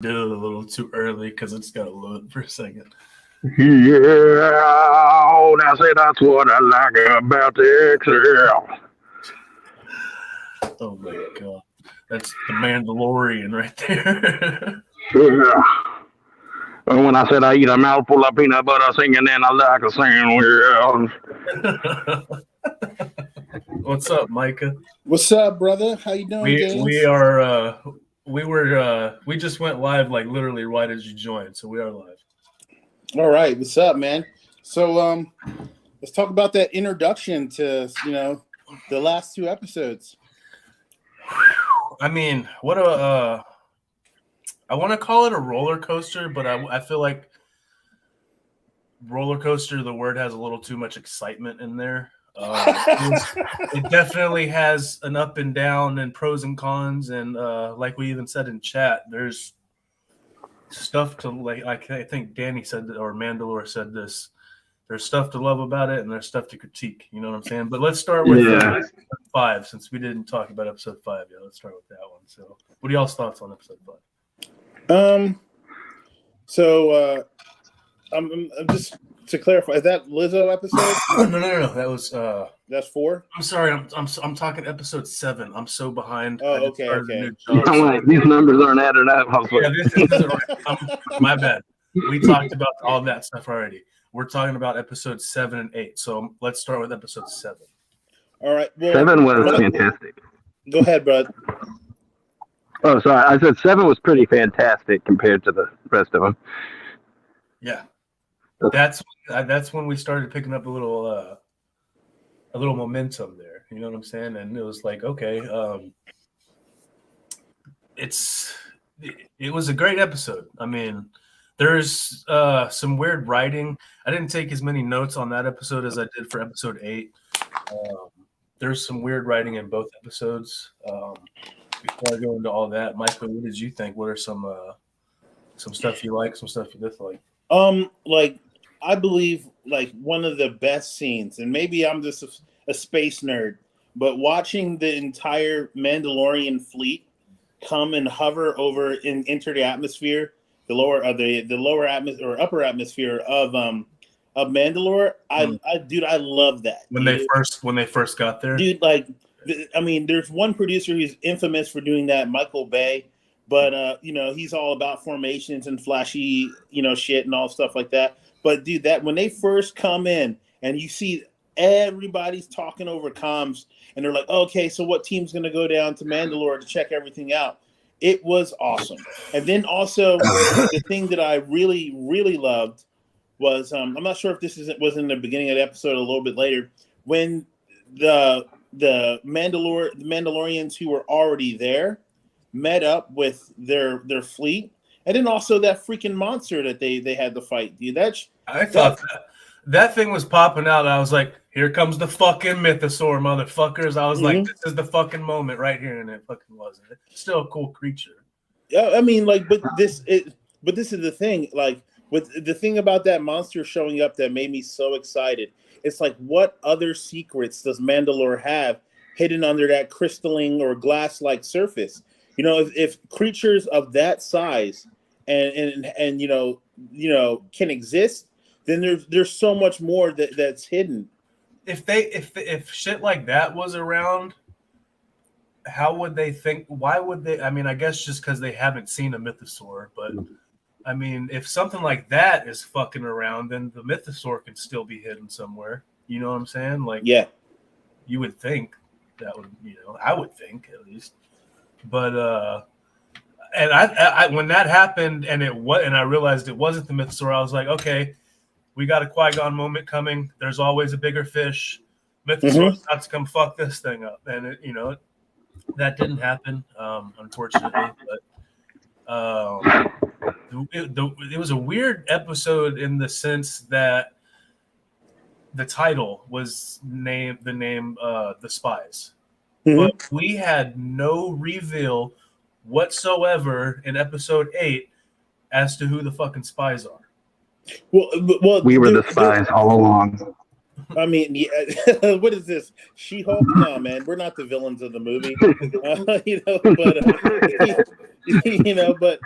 did it a little too early because it's got to load for a second. Yeah, that's what I like about the XL. Oh my god, that's the Mandalorian right there. Yeah. And when I said I eat a mouthful of peanut butter singing, then I like a sandwich. What's up, Micah? What's up, brother? How you doing, We Gaines? are we just went live like literally right as you joined, so we are live. All right, what's up, man? So let's talk about that introduction to the last two episodes. I mean, what a I want to call it a roller coaster, but I feel like roller coaster, the word has a little too much excitement in there. It definitely has an up and down and pros and cons, and like we even said in chat, there's stuff to like. I think Danny said that, or Mandalore said this. There's stuff to love about it, and there's stuff to critique. You know what I'm saying? But let's start with episode 5, since we didn't talk about episode 5 yet. Let's start with that one. So, what are y'all's thoughts on episode 5? So I'm just to clarify, is that Lizzo episode? No. That was That's 4. I'm sorry. I'm talking episode 7. I'm so behind. Oh, okay. I'm like, these numbers aren't added up. Yeah, this isn't right. My bad. We talked about all that stuff already. We're talking about episodes 7 and 8. So let's start with episode 7. All right. Well, 7 was fantastic. Go ahead, bud. Oh, sorry. I said 7 was pretty fantastic compared to the rest of them. Yeah, that's when we started picking up a little momentum there. You know what I'm saying? And it was like, okay, it was a great episode. I mean, there's some weird writing. I didn't take as many notes on that episode as I did for episode 8. There's some weird writing in both episodes. Before I go into all that, Michael, what did you think? What are some stuff you like, some stuff you dislike? Like I believe like one of the best scenes, and maybe I'm just a space nerd, but watching the entire Mandalorian fleet come and hover over and enter the atmosphere, the lower atmosphere or upper atmosphere of Mandalore. I love that. When they first got there, dude. Like, I mean, there's one producer who's infamous for doing that, Michael Bay. But, he's all about formations and flashy, shit and all stuff like that. But, dude, that when they first come in and you see everybody's talking over comms and they're like, okay, so what team's going to go down to Mandalore to check everything out? It was awesome. And then also the thing that I really, really loved was, I'm not sure if this was in the beginning of the episode, a little bit later, when the Mandalorians who were already there met up with their fleet, and then also that freaking monster that they had to fight. Dude, I thought that thing was popping out. I was like, here comes the fucking mythosaur, motherfuckers. I was like, this is the fucking moment right here, and it fucking wasn't. It's still a cool creature. Yeah, I mean, like, but this is the thing. Like, with the thing about that monster showing up that made me so excited. It's like, what other secrets does Mandalore have hidden under that crystalline or glass-like surface? If creatures of that size and can exist, then there's so much more that's hidden. If shit like that was around, how would they think? Why would they? I mean, I guess just because they haven't seen a mythosaur. But I mean, if something like that is fucking around, then the mythosaur can still be hidden somewhere. You know what I'm saying? Like, yeah, you would think that would. I would think at least. But and I when that happened and I realized it wasn't the mythosaur, I was like, okay, we got a Qui-Gon moment coming. There's always a bigger fish. Mythosaur's about to come fuck this thing up, and that didn't happen, unfortunately. But it was a weird episode in the sense that the title was the Spies. But we had no reveal whatsoever in episode 8 as to who the fucking spies are. Well, we were the spies all along. I mean, yeah, what is this? She-Hulk? No, man, we're not the villains of the movie. But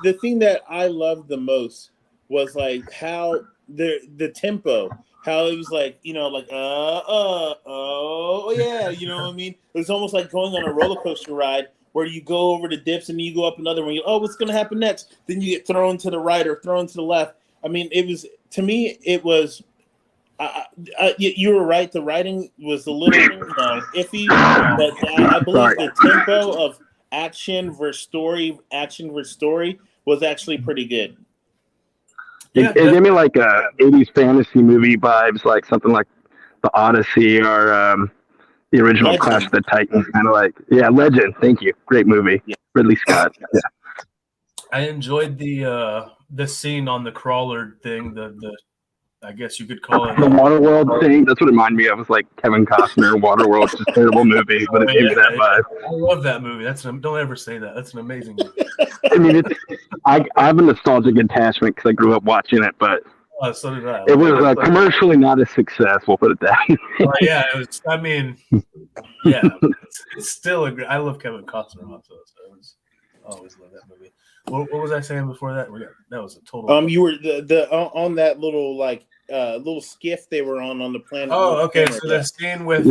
the thing that I loved the most was like how the tempo, how it was like, like oh yeah, you know what I mean? It was almost like going on a roller coaster ride where you go over the dips and you go up another one. What's gonna happen next? Then you get thrown to the right or thrown to the left. I mean, it was, to me, it was. You were right. The writing was a little iffy, but I believe the tempo of action versus story was actually pretty good. It gave me like 80s fantasy movie vibes, like something like The Odyssey or the original Legend. Clash of the Titans, kind of like, Legend. Thank you. Great movie. Yeah. Ridley Scott. Yeah. I enjoyed the scene on the crawler thing, the I guess you could call it The Waterworld thing. That's what it reminded me of. It was like Kevin Costner, Waterworld's just a terrible movie, but it gave me that vibe. I love that movie. Don't ever say that. That's an amazing movie. I mean, I have a nostalgic attachment because I grew up watching it, but so did I. It was commercially not a success. We'll put it that way. Yeah, it was. I mean, yeah, it's still a great. I love Kevin Costner also, so I always love that movie. What was I saying before that? That was a total. You were the on that little little skiff they were on the planet. Oh, okay. So the scene with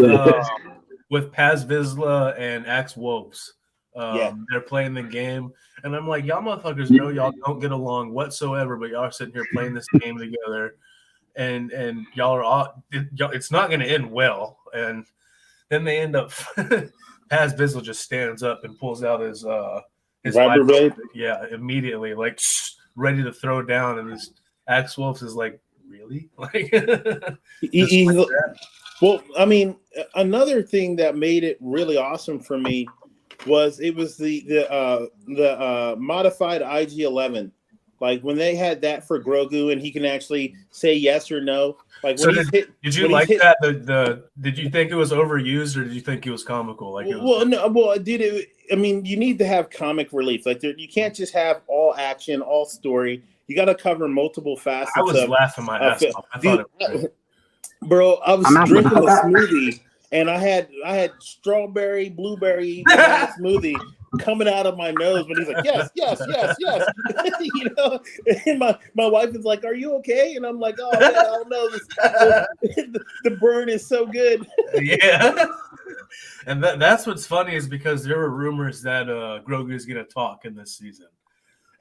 Paz Vizsla and Axe Wolves. They're playing the game, and I'm like, y'all motherfuckers know y'all don't get along whatsoever, but y'all are sitting here playing this game together, and y'all are all. It's not going to end well, and then they end up. Paz Vizsla just stands up and pulls out his vibrator. Yeah, immediately, like ready to throw down, and this Axe Wolves is like, really? Like, well, I mean, another thing that made it really awesome for me was the modified IG-11. Like when they had that for Grogu, and he can actually say yes or no. Like so did you like that? Did you think it was overused, or did you think it was comical? Like, dude, I mean, you need to have comic relief. Like, you can't just have all action, all story. You got to cover multiple facets. I was laughing my ass off. I thought it was great. Bro, I was drinking a smoothie, and I had strawberry, blueberry smoothie coming out of my nose, but he's like, yes. And my wife is like, are you okay? And I'm like, oh man, I don't know, the burn is so good. Yeah. And that's what's funny is because there were rumors that Grogu's gonna talk in this season,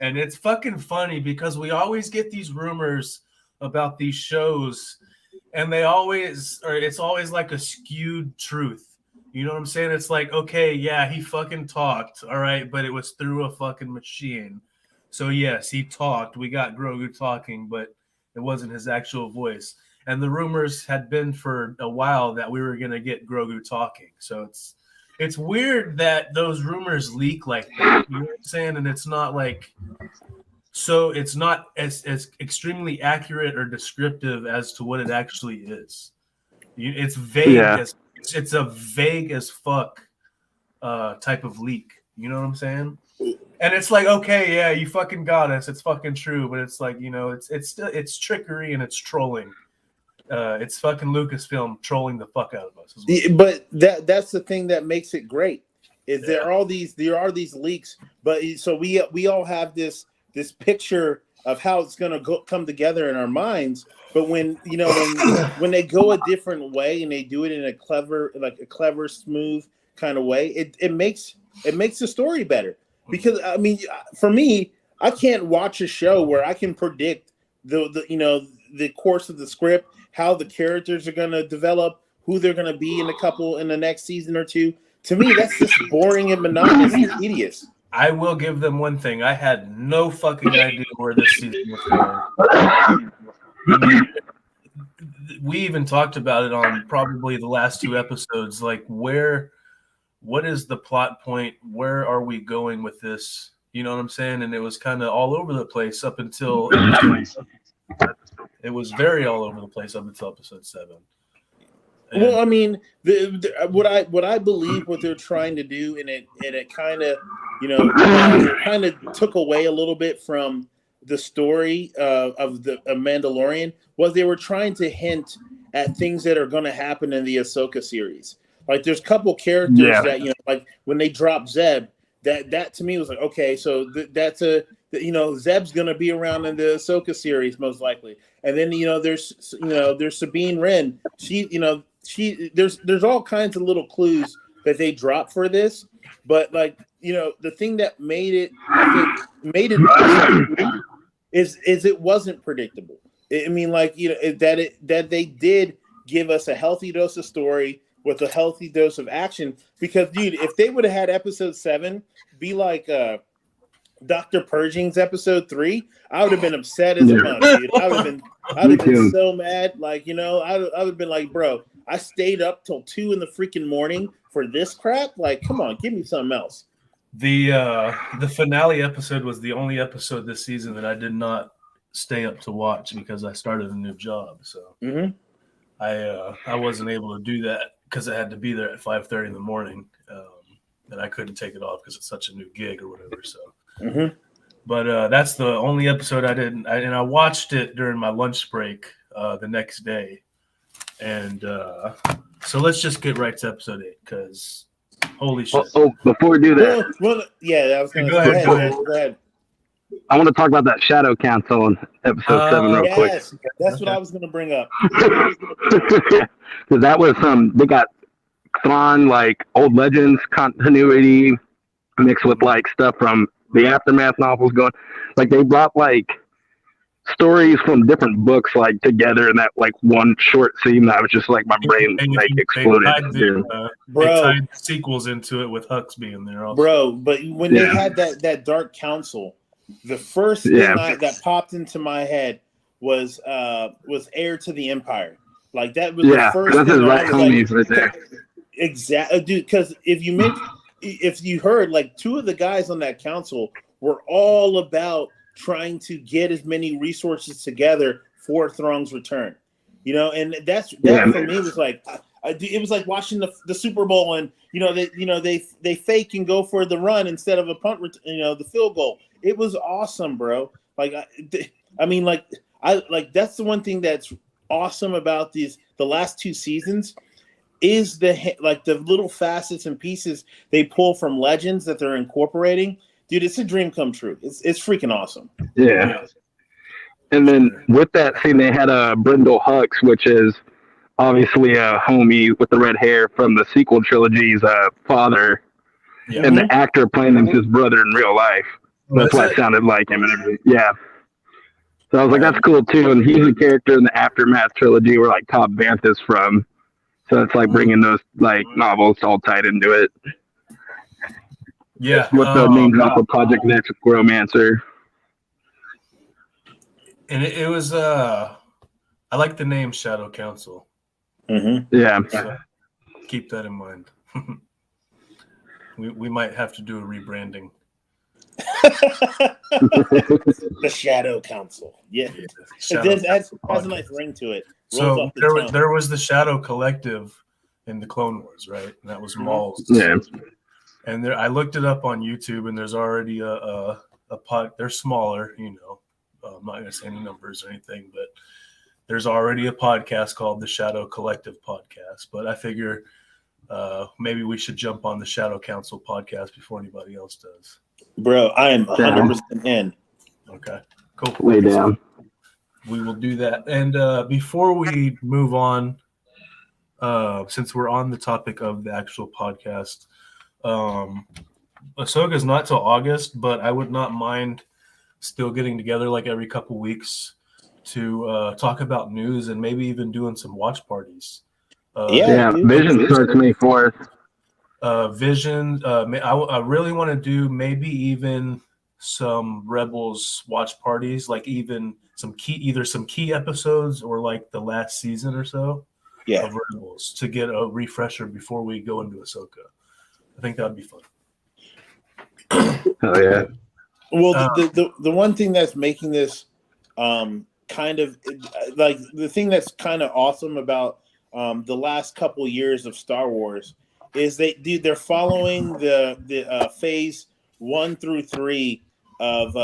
and it's fucking funny because we always get these rumors about these shows, and it's always like a skewed truth. You know what I'm saying? It's like, okay, yeah, he fucking talked, all right, but it was through a fucking machine. So yes, he talked. We got Grogu talking, but it wasn't his actual voice. And the rumors had been for a while that we were gonna get Grogu talking. So it's weird that those rumors leak like that. You know what I'm saying? And it's not like, so it's not as extremely accurate or descriptive as to what it actually is. It's vague it's a vague as fuck type of leak. You know what I'm saying? And it's like, okay, yeah, you fucking got us. It's fucking true, but it's like, it's trickery and it's trolling. It's fucking Lucasfilm trolling the fuck out of us. But that's the thing that makes it great. Is there are these leaks, but so we all have this picture of how it's gonna come together in our minds. But when when they go a different way and they do it in a clever, smooth kind of way, it makes the story better. Because I mean, for me, I can't watch a show where I can predict the course of the script, how the characters are gonna develop, who they're gonna be in the next season or two. To me, that's just boring and monotonous and tedious. I will give them one thing. I had no fucking idea where this season was going. I mean, we even talked about it on probably the last two episodes. Like, what is the plot point? Where are we going with this? You know what I'm saying? And it was kind of all over the place up until it was very all over the place up until episode 7. And well, I mean, what I believe what they're trying to do, and it kind of took away a little bit from the story of the Mandalorian, was they were trying to hint at things that are going to happen in the Ahsoka series. Like, there's a couple characters that like when they drop Zeb, that to me was like, okay, so that's Zeb's gonna be around in the Ahsoka series most likely, and then there's Sabine Wren. There's all kinds of little clues that they drop for this, but the thing that made it is it wasn't predictable. I mean, that they did give us a healthy dose of story with a healthy dose of action. Because, dude, if they would have had episode 7 be like Dr. Purging's episode 3, I would have been upset as a punk, dude. I would have been so mad. I would have been like, bro, I stayed up till 2 in the freaking morning for this crap. Like, come on, give me something else. The finale episode was the only episode this season that I did not stay up to watch because I started a new job. So I wasn't able to do that because I had to be there at 5:30 in the morning, and I couldn't take it off because it's such a new gig or whatever. So, but that's the only episode I didn't. And I watched it during my lunch break the next day, and so let's just get right to episode 8 because holy shit! Oh, before we do that, I was going to say, go ahead. I want to talk about that Shadow Council in episode 7 real quick. Yes, that's what I was going to bring up. Because that was they got Thrawn, like old legends continuity mixed with like stuff from the Aftermath novels going. Like they brought like stories from different books like together in that like one short scene that was just like my brain exploded. They tied sequels into it with Hux being there also. Bro, but when they had that Dark Council, the first thing that popped into my head was Heir to the Empire. Like that was the first thing. That's his homies right there. Exactly, dude. Because if you heard, like 2 of the guys on that council were all about trying to get as many resources together for Thrawn's return. And that for me was like it was like watching the Super Bowl, and they fake and go for the run instead of a punt, the field goal. It was awesome, bro. Like that's the one thing that's awesome about the last 2 seasons is the little facets and pieces they pull from Legends that they're incorporating. Dude, it's a dream come true. It's freaking awesome. Yeah. And then with that scene, they had Brindle Hux, which is obviously a homie with the red hair from the sequel trilogy's father, and the actor playing him his brother in real life. That's why it sounded like him and everything. Yeah. So I was like, that's cool too. And he's a character in the Aftermath trilogy where like Cobb Vanth is from. So it's like bringing those like novels all tied into it. Yeah. With the names off of Project Next Romancer. And it was I like the name Shadow Council. Yeah. So keep that in mind. we might have to do a rebranding. The Shadow Council. Yeah. It has a nice ring to it. So there was the Shadow Collective in the Clone Wars, right? And that was Maul's. Yeah. And I looked it up on YouTube, and there's already a pod. They're smaller, I'm not going to say any numbers or anything, but there's already a podcast called the Shadow Collective Podcast. But I figure maybe we should jump on the Shadow Council podcast before anybody else does. Bro, I am 100% in. Okay, cool. Way down. We will do that. And before we move on, since we're on the topic of the actual podcast, Ahsoka's not till August, but I would not mind still getting together like every couple weeks to talk about news and maybe even doing some watch parties. Vision starts May 4th. Vision. I really want to do maybe even some Rebels watch parties, like even some key episodes or like the last season or so of Rebels to get a refresher before we go into Ahsoka. I think that would be fun. Oh yeah. Well, the one thing that's making this kind of like the thing that's kind of awesome about the last couple years of Star Wars is they're following the phase 1 through 3 of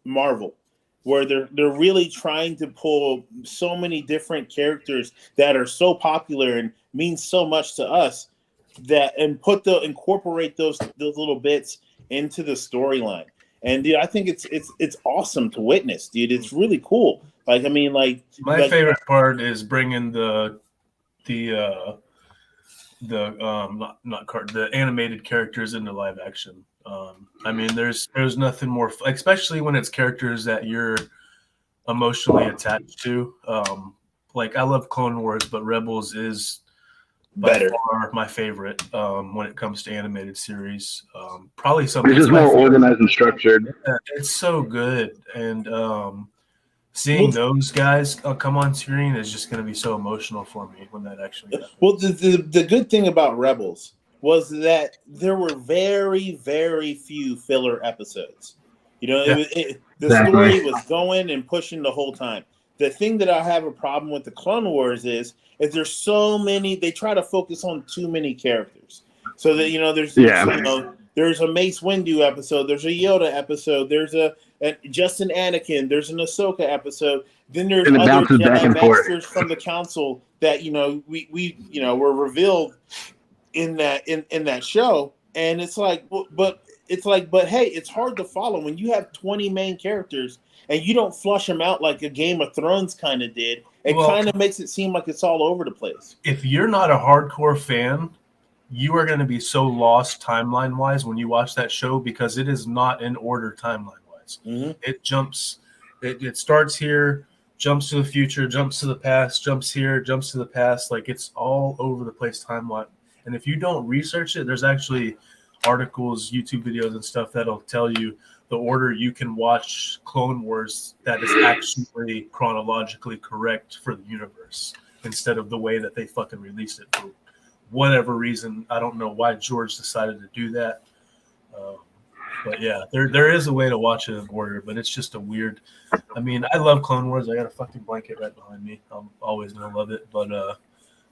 Marvel, where they're really trying to pull so many different characters that are so popular and mean so much to us and incorporate those little bits into the storyline. And dude, I think it's awesome to witness, dude. It's really cool. Like, I mean, like my favorite part is bringing the animated characters into live action. I mean, there's nothing more, especially when it's characters that you're emotionally attached to. Like I love Clone Wars, but Rebels is by far my favorite when it comes to animated series. Probably something. It's just more organized and structured. It's so good, and seeing those guys come on screen is just going to be so emotional for me when that actually happens. Well, the good thing about Rebels was that there were very, very few filler episodes. You know, the story was going and pushing the whole time. The thing that I have a problem with the Clone Wars is there's so many. They try to focus on too many characters, so that there's a Mace Windu episode, there's a Yoda episode, there's a Justin Anakin, there's an Ahsoka episode. Then there's other Jedi Masters from the Council that we were revealed in that show, and it's like, but hey, it's hard to follow when you have 20 main characters and you don't flush them out like a Game of Thrones kind of did. It kind of makes it seem like it's all over the place. If you're not a hardcore fan, you are going to be so lost timeline-wise when you watch that show because it is not in order timeline-wise. Mm-hmm. It jumps. It starts here, jumps to the future, jumps to the past, jumps here, jumps to the past. Like it's all over the place timeline. And if you don't research it, there's actually articles, YouTube videos, and stuff that'll tell you the order you can watch Clone Wars that is actually chronologically correct for the universe instead of the way that they fucking released it for whatever reason. I don't know why George decided to do that. But yeah, there is a way to watch it in order, but it's just a weird. I mean, I love Clone Wars. I got a fucking blanket right behind me. I'm always gonna love it. But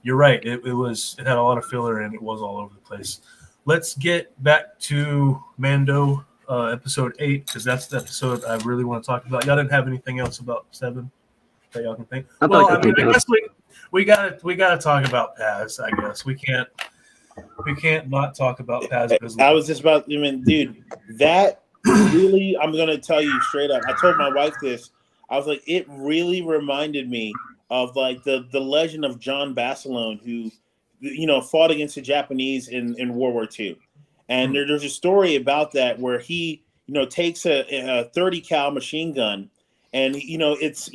you're right. It had a lot of filler and it was all over the place. Let's get back to Mando episode 8 because that's the episode I really want to talk about. Y'all didn't have anything else about 7 that y'all can think? I guess we gotta talk about Paz. I guess we can't not talk about Paz. I was just about. I mean, dude, that really. I'm gonna tell you straight up. I told my wife this. I was like, it really reminded me of like the legend of John Basilone, who fought against the Japanese in World War II. And there's a story about that where he, takes a 30 cal machine gun, and it's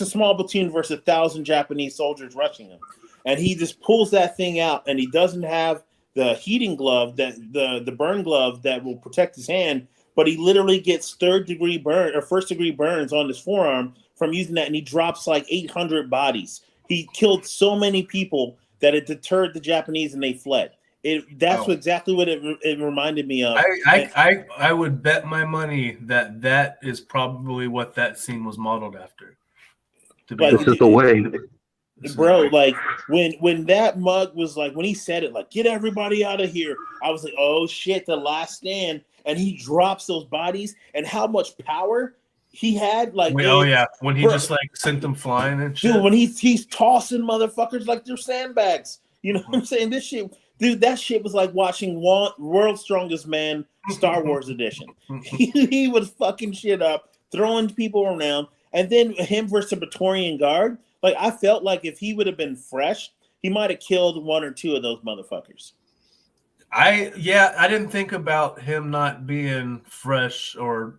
a small platoon versus 1,000 Japanese soldiers rushing him, and he just pulls that thing out, and he doesn't have the heating glove that the burn glove that will protect his hand, but he literally gets first-degree burns on his forearm from using that, and he drops like 800 bodies. He killed so many people that it deterred the Japanese, and they fled. That's exactly what it reminded me of. I would bet my money that is probably what that scene was modeled after. This is the way, bro. Like when that mug was like, when he said it, like, get everybody out of here, I was like, oh shit, the last stand, and he drops those bodies, and how much power he had. Like, when he just like sent them flying and shit. Dude, when he's tossing motherfuckers like they're sandbags. You know what I'm saying? This shit. Dude, that shit was like watching World's Strongest Man Star Wars edition. He was fucking shit up, throwing people around, and then him versus the Praetorian Guard. Like, I felt like if he would have been fresh, he might have killed one or two of those motherfuckers. I didn't think about him not being fresh or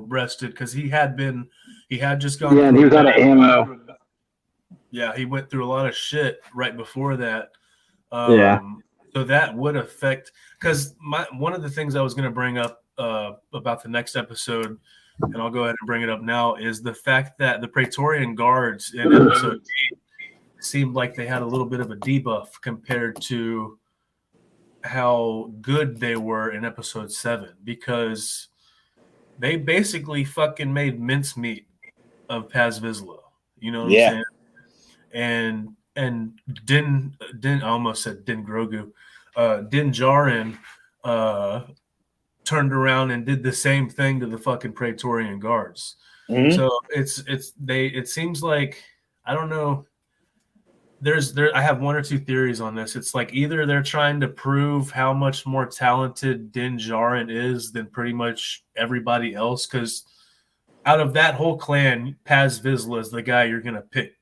rested because he had just gone. Yeah, and he was out of ammo. Yeah, he went through a lot of shit right before that. So that would affect, because one of the things I was going to bring up about the next episode, and I'll go ahead and bring it up now, is the fact that the Praetorian Guards in episode 8 seemed like they had a little bit of a debuff compared to how good they were in episode 7, because they basically fucking made mincemeat of Paz Vizsla. You know what I'm saying? And Din I almost said Din Grogu. Din Djarin turned around and did the same thing to the fucking Praetorian Guards. Mm-hmm. So it seems like, I don't know. I have one or two theories on this. It's like either they're trying to prove how much more talented Din Djarin is than pretty much everybody else, because out of that whole clan, Paz Vizsla is the guy you're gonna pick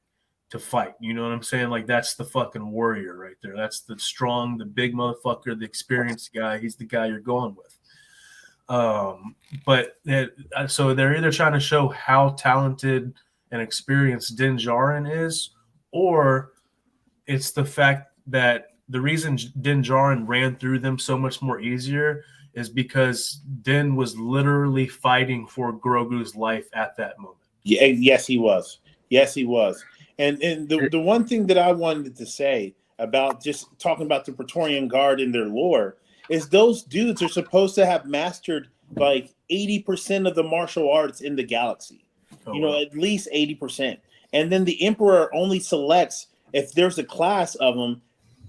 to fight. You know what I'm saying? Like, that's the fucking warrior right there. That's the strong, the big motherfucker, the experienced guy. He's the guy you're going with. So they're either trying to show how talented and experienced Din Djarin is, or it's the fact that the reason Din Djarin ran through them so much more easier is because Din was literally fighting for Grogu's life at that moment. Yeah, yes, he was. Yes, he was. And the one thing that I wanted to say about just talking about the Praetorian Guard and their lore is those dudes are supposed to have mastered like 80% of the martial arts in the galaxy. At least 80%. And then the Emperor only selects, if there's a class of them,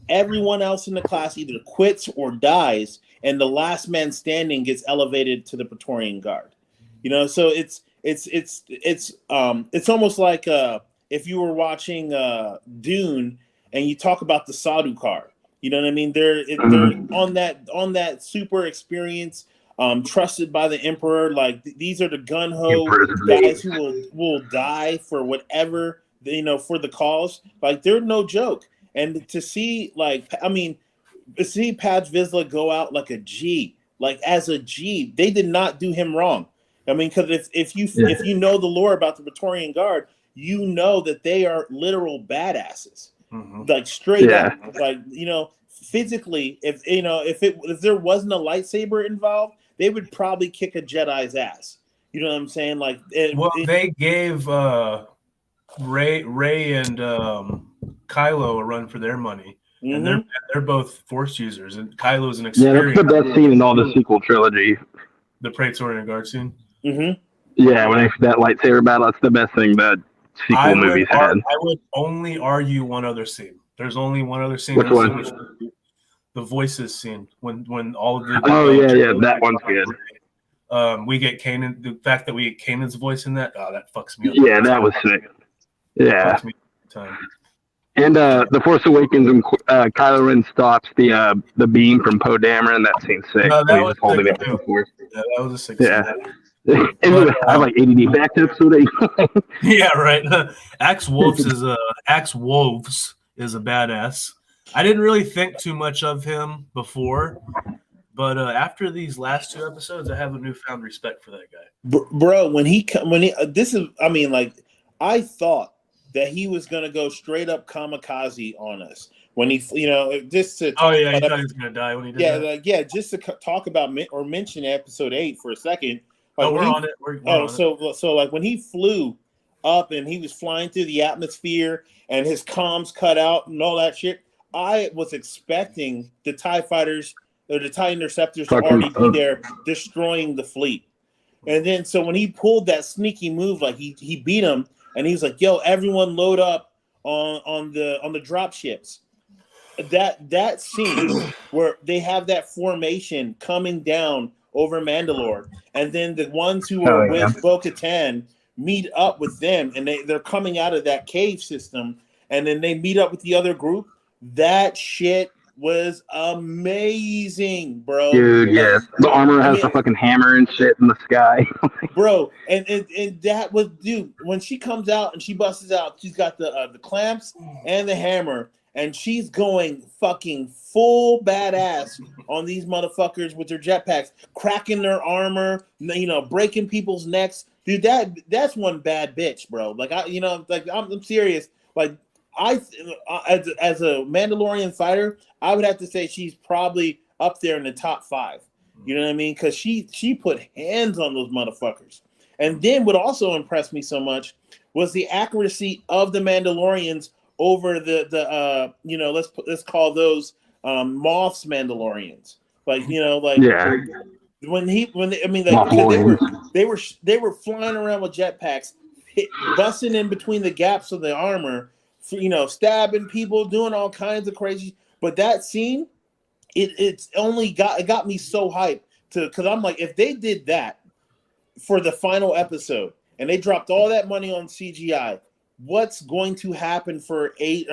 everyone else in the class either quits or dies, and the last man standing gets elevated to the Praetorian Guard. So it's almost like if you were watching Dune and you talk about the Sardaukar. You know what I mean? They're on that super experience, trusted by the Emperor. Like, these are the gun ho guys who will die for whatever, for the cause. Like, they're no joke. And to see Paz Vizsla go out like a G, like as a G, they did not do him wrong. I mean, because if you know the lore about the Praetorian Guard, you know that they are literal badasses. Mm-hmm. Like, straight up, like, physically, if there wasn't a lightsaber involved, they would probably kick a Jedi's ass. You know what I'm saying? Like, they gave Rey and Kylo a run for their money, and they're both Force users, and Kylo's an experienced. Yeah, that's the best scene in all the sequel trilogy. The Praetorian Guard scene. Mm-hmm. Yeah, when that lightsaber battle, that's the best thing that sequel movies had. I would only argue one other scene. There's only one other scene. Which one? The voices scene when all of the that one's good. We get Kanan. The fact that we get Kanan's voice in that, that fucks me up. Yeah, that was sick. Yeah. And the Force Awakens, and Kylo Ren stops the beam from Poe Dameron. That seems sick. No, that was holding it the Force. Yeah, that was a sick scene. I have like ADD back to episode 8. Yeah, right. Axe Wolves is a badass. I didn't really think too much of him before, but after these last two episodes, I have a newfound respect for that guy. Bro, I thought that he was gonna go straight up kamikaze on us when he, just to. Oh yeah, he thought he was gonna die when he did that. Just to talk about or mention episode 8 for a second. Like, we're on it. So like when he flew up and he was flying through the atmosphere and his comms cut out and all that shit, I was expecting the TIE fighters or the TIE interceptors to already be there destroying the fleet. And then so when he pulled that sneaky move, like he beat him and he was like, "Yo, everyone load up on the drop ships." That scene where they have that formation coming down over Mandalore, and then the ones who are with Bo-Katan meet up with them, and they're coming out of that cave system, and then they meet up with the other group. That shit was amazing, bro. Dude, yeah. The armor has the fucking hammer and shit in the sky. Bro, and that was, dude, when she comes out and she busts out, she's got the clamps and the hammer, and she's going fucking full badass on these motherfuckers with their jetpacks, cracking their armor, breaking people's necks. Dude, that's one bad bitch, bro. Like, I'm serious. Like, as a Mandalorian fighter, I would have to say she's probably up there in the top 5. You know what I mean? Because she put hands on those motherfuckers. And then what also impressed me so much was the accuracy of the Mandalorians over let's call those Moth's Mandalorians. They were flying around with jetpacks, busting in between the gaps of the armor, stabbing people, doing all kinds of crazy. But that scene, it got me so hyped because I'm like, if they did that for the final episode and they dropped all that money on CGI, what's going to happen for the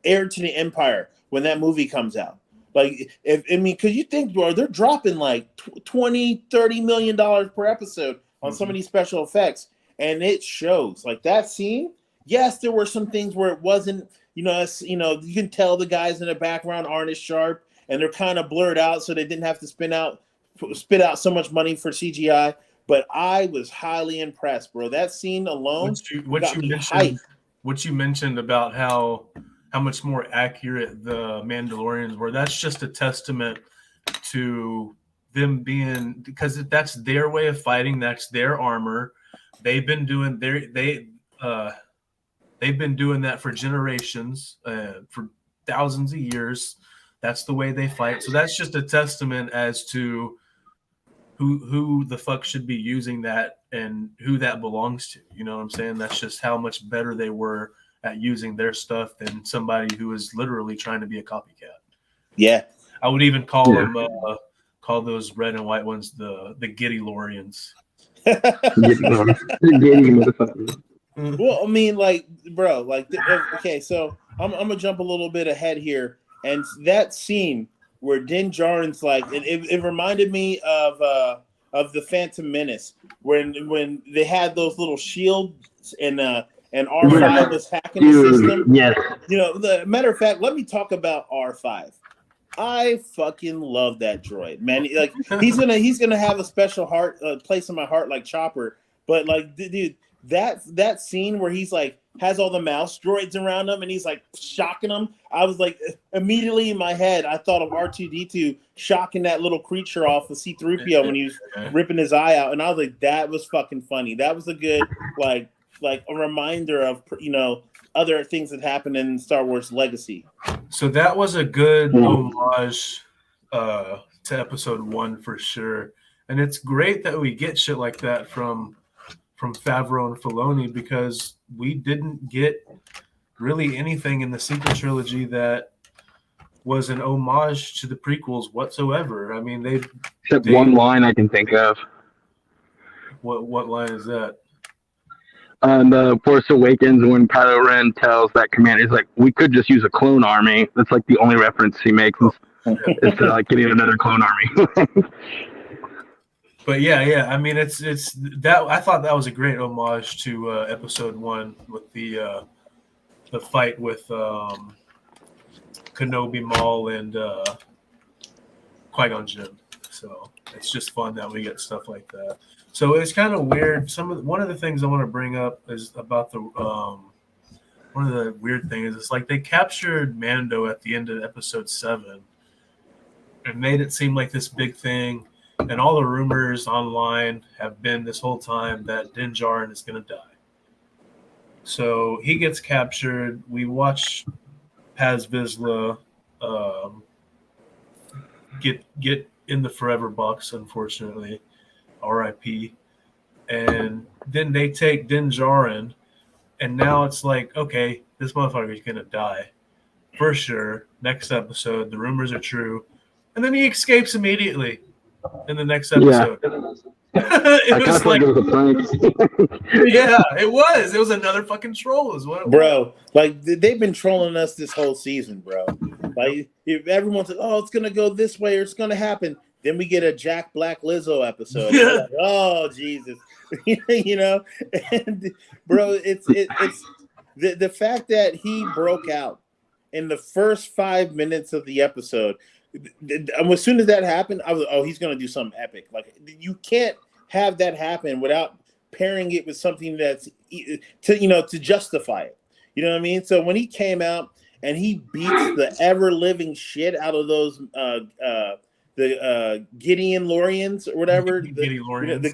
Heir to the Empire when that movie comes out. Like, because you think, bro, they're dropping like $20-30 million per episode on some of these special effects, and it shows. Like that scene, yes, there were some things where it wasn't, you can tell the guys in the background aren't as sharp, and they're kind of blurred out, so they didn't have to spit out so much money for CGI. But I was highly impressed, bro. That scene alone got me hyped. What you mentioned about how much more accurate the Mandalorians were, that's just a testament to them being, because that's their way of fighting, that's their armor. They've been doing they've been doing that for generations, for thousands of years. That's the way they fight. So that's just a testament as to who the fuck should be using that and who that belongs to. You know what I'm saying? That's just how much better they were at using their stuff than somebody who is literally trying to be a copycat. Yeah. I would even call them call those red and white ones the Giddy Lorians. Well, I mean, like, bro, like, okay, so I'm gonna jump a little bit ahead here, and that scene where Din Djarin's like, it reminded me of the Phantom Menace when they had those little shields and R5 was hacking the system. Yes. The matter of fact, let me talk about R5. I fucking love that droid, man. Like he's gonna have a special place in my heart, like Chopper. But like, dude, that scene where he's like has all the mouse droids around him and he's like shocking them. I was like, immediately in my head, I thought of R2-D2 shocking that little creature off of C-3PO when he was ripping his eye out, and I was like, that was fucking funny. That was a good like a reminder of other things that happened in Star Wars Legacy. So that was a good homage to Episode 1 for sure, and it's great that we get shit like that from Favreau and Filoni, because we didn't get really anything in the sequel trilogy that was an homage to the prequels whatsoever. I mean, except one line I can think of. What line is that? The Force Awakens, when Kylo Ren tells that commander, he's like, "We could just use a clone army." That's like the only reference he makes is to like getting another clone army. But yeah. I mean, it's that. I thought that was a great homage to Episode 1 with the fight with Kenobi Maul and Qui-Gon Jinn. So it's just fun that we get stuff like that. So it's kind of weird. One of the things I want to bring up is about the one of the weird things. It's like they captured Mando at the end of Episode 7 and made it seem like this big thing. And all the rumors online have been this whole time that Din Djarin is going to die. So he gets captured. We watch Paz Vizsla get in the forever box, unfortunately. R.I.P. And then they take Din Djarin, and now it's like, okay, this motherfucker is going to die. For sure. Next episode, the rumors are true. And then he escapes immediately in the next episode. Yeah. It was like, yeah, it was. It was another fucking troll, is what it was. Like they've been trolling us this whole season, bro. Like if everyone's like, "Oh, it's gonna go this way or it's gonna happen," then we get a Jack Black Lizzo episode. Yeah. Like, oh Jesus, And bro, it's the fact that he broke out in the first 5 minutes of the episode. As soon as that happened, I was like, oh, he's going to do something epic. Like, you can't have that happen without pairing it with something that's to justify it. You know what I mean? So when he came out and he beats the ever living shit out of those the Gideon Lorians or whatever, the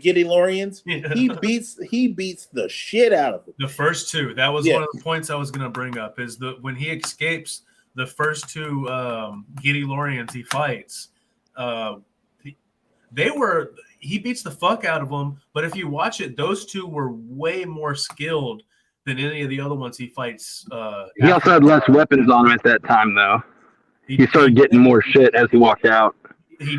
Gideon Lorians, yeah. he beats the shit out of them. The first two. That was one of the points I was going to bring up. Is when he escapes. The first two Giddy Lorians he fights, he beats the fuck out of them. But if you watch it, those two were way more skilled than any of the other ones he fights. He also had less weapons on him at that time, though. He started getting more shit as he walked out. He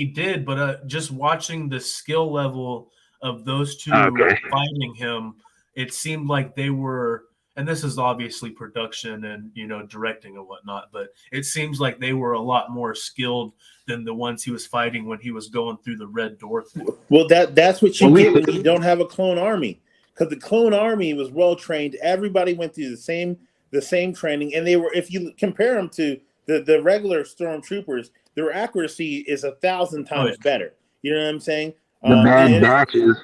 did. But just watching the skill level of those two Okay. fighting him, it seemed like they were, and this is obviously production and directing and whatnot, but it seems like they were a lot more skilled than the ones he was fighting when he was going through the red door thing. Well, that's what you get when you don't have a clone army, because the clone army was well trained. Everybody went through the same training, and they were. If you compare them to the regular stormtroopers, their accuracy is 1,000 times better. You know what I'm saying? The bad batches.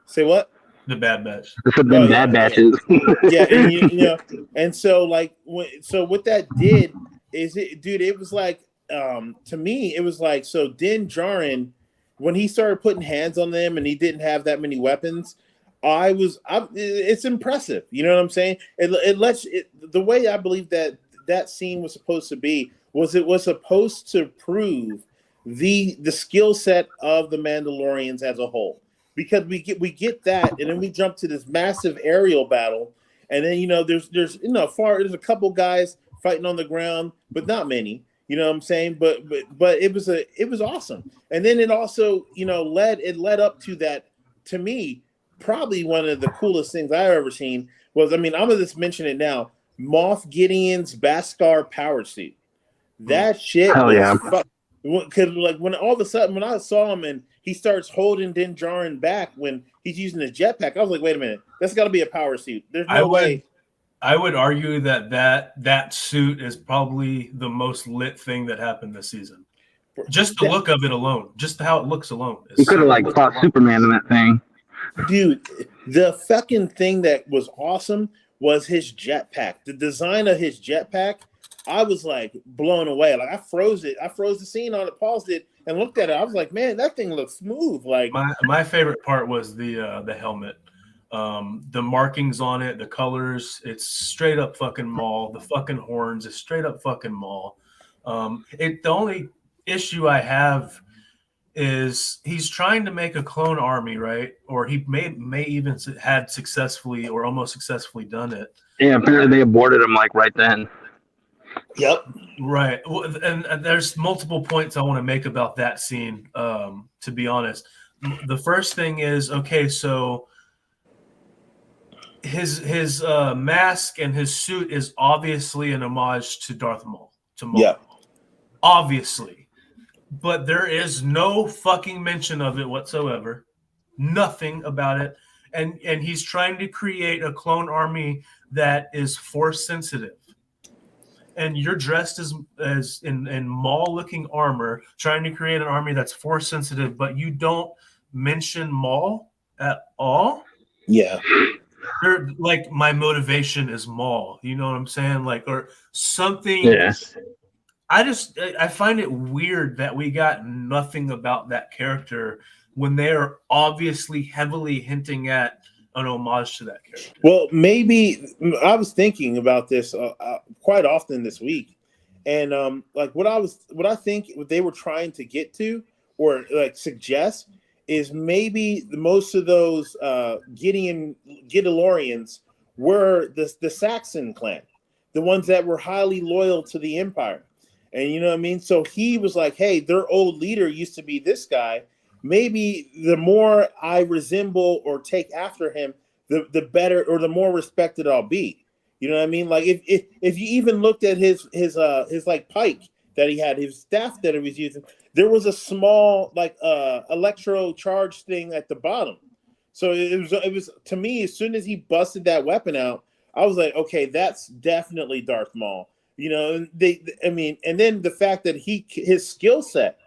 Say what? The Bad Batch. This have been bad batches. Yeah, and and so like so what that did is it was like to me it was like, so Din Djarin, when he started putting hands on them and he didn't have that many weapons, it's impressive. You know what I'm saying? The way I believe that scene was supposed to be was it was supposed to prove the skill set of the Mandalorians as a whole. Because we get that, and then we jump to this massive aerial battle, and then there's a couple guys fighting on the ground, but not many. You know what I'm saying? But it was awesome, and then it also led up to that. To me, probably one of the coolest things I've ever seen was, I'm gonna just mention it now, Moff Gideon's Beskar power suit. That shit. Hell yeah. Because like when all of a sudden when I saw him and he starts holding Din Djarin back when he's using his jetpack, I was like, wait a minute, that's got to be a power suit. There's no way. I would argue that suit is probably the most lit thing that happened this season. Just the look of it alone, just how it looks alone. You could have fought Superman in that thing. Dude, the fucking thing that was awesome was his jetpack. The design of his jetpack, I was like blown away. Like I froze it. I froze the scene on it, paused it, and looked at it. I was like, man, that thing looks smooth. Like my favorite part was the helmet. The markings on it, the colors, it's straight up fucking Maul. The fucking horns is straight up fucking Maul. The only issue I have is he's trying to make a clone army, right? Or he may even had successfully or almost successfully done it. Yeah, apparently they aborted him right then. Yep. Right. And there's multiple points I want to make about that scene, to be honest. The first thing is, okay, so his mask and his suit is obviously an homage to Darth Maul. Yeah. Obviously. But there is no fucking mention of it whatsoever. Nothing about it. And he's trying to create a clone army that is force sensitive. And you're dressed as in Maul-looking armor, trying to create an army that's force sensitive, but you don't mention Maul at all. Yeah. They're like, my motivation is Maul. You know what I'm saying? Like, or something. Yeah. I find it weird that we got nothing about that character when they're obviously heavily hinting at an homage to that character. Well, maybe I was thinking about this quite often this week, and like what I think what they were trying to get to or like suggest is maybe most of those Gideorians were the Saxon clan, the ones that were highly loyal to the Empire, and you know what I mean. So he was like, "Hey, their old leader used to be this guy. Maybe the more I resemble or take after him, the better or the more respected I'll be." You know what I mean? Like if you even looked at his like pike that he had, his staff that he was using, there was a small like electro charge thing at the bottom. So it was to me, as soon as he busted that weapon out, I was like, okay, that's definitely Darth Maul. You know, and then the fact that his skill set,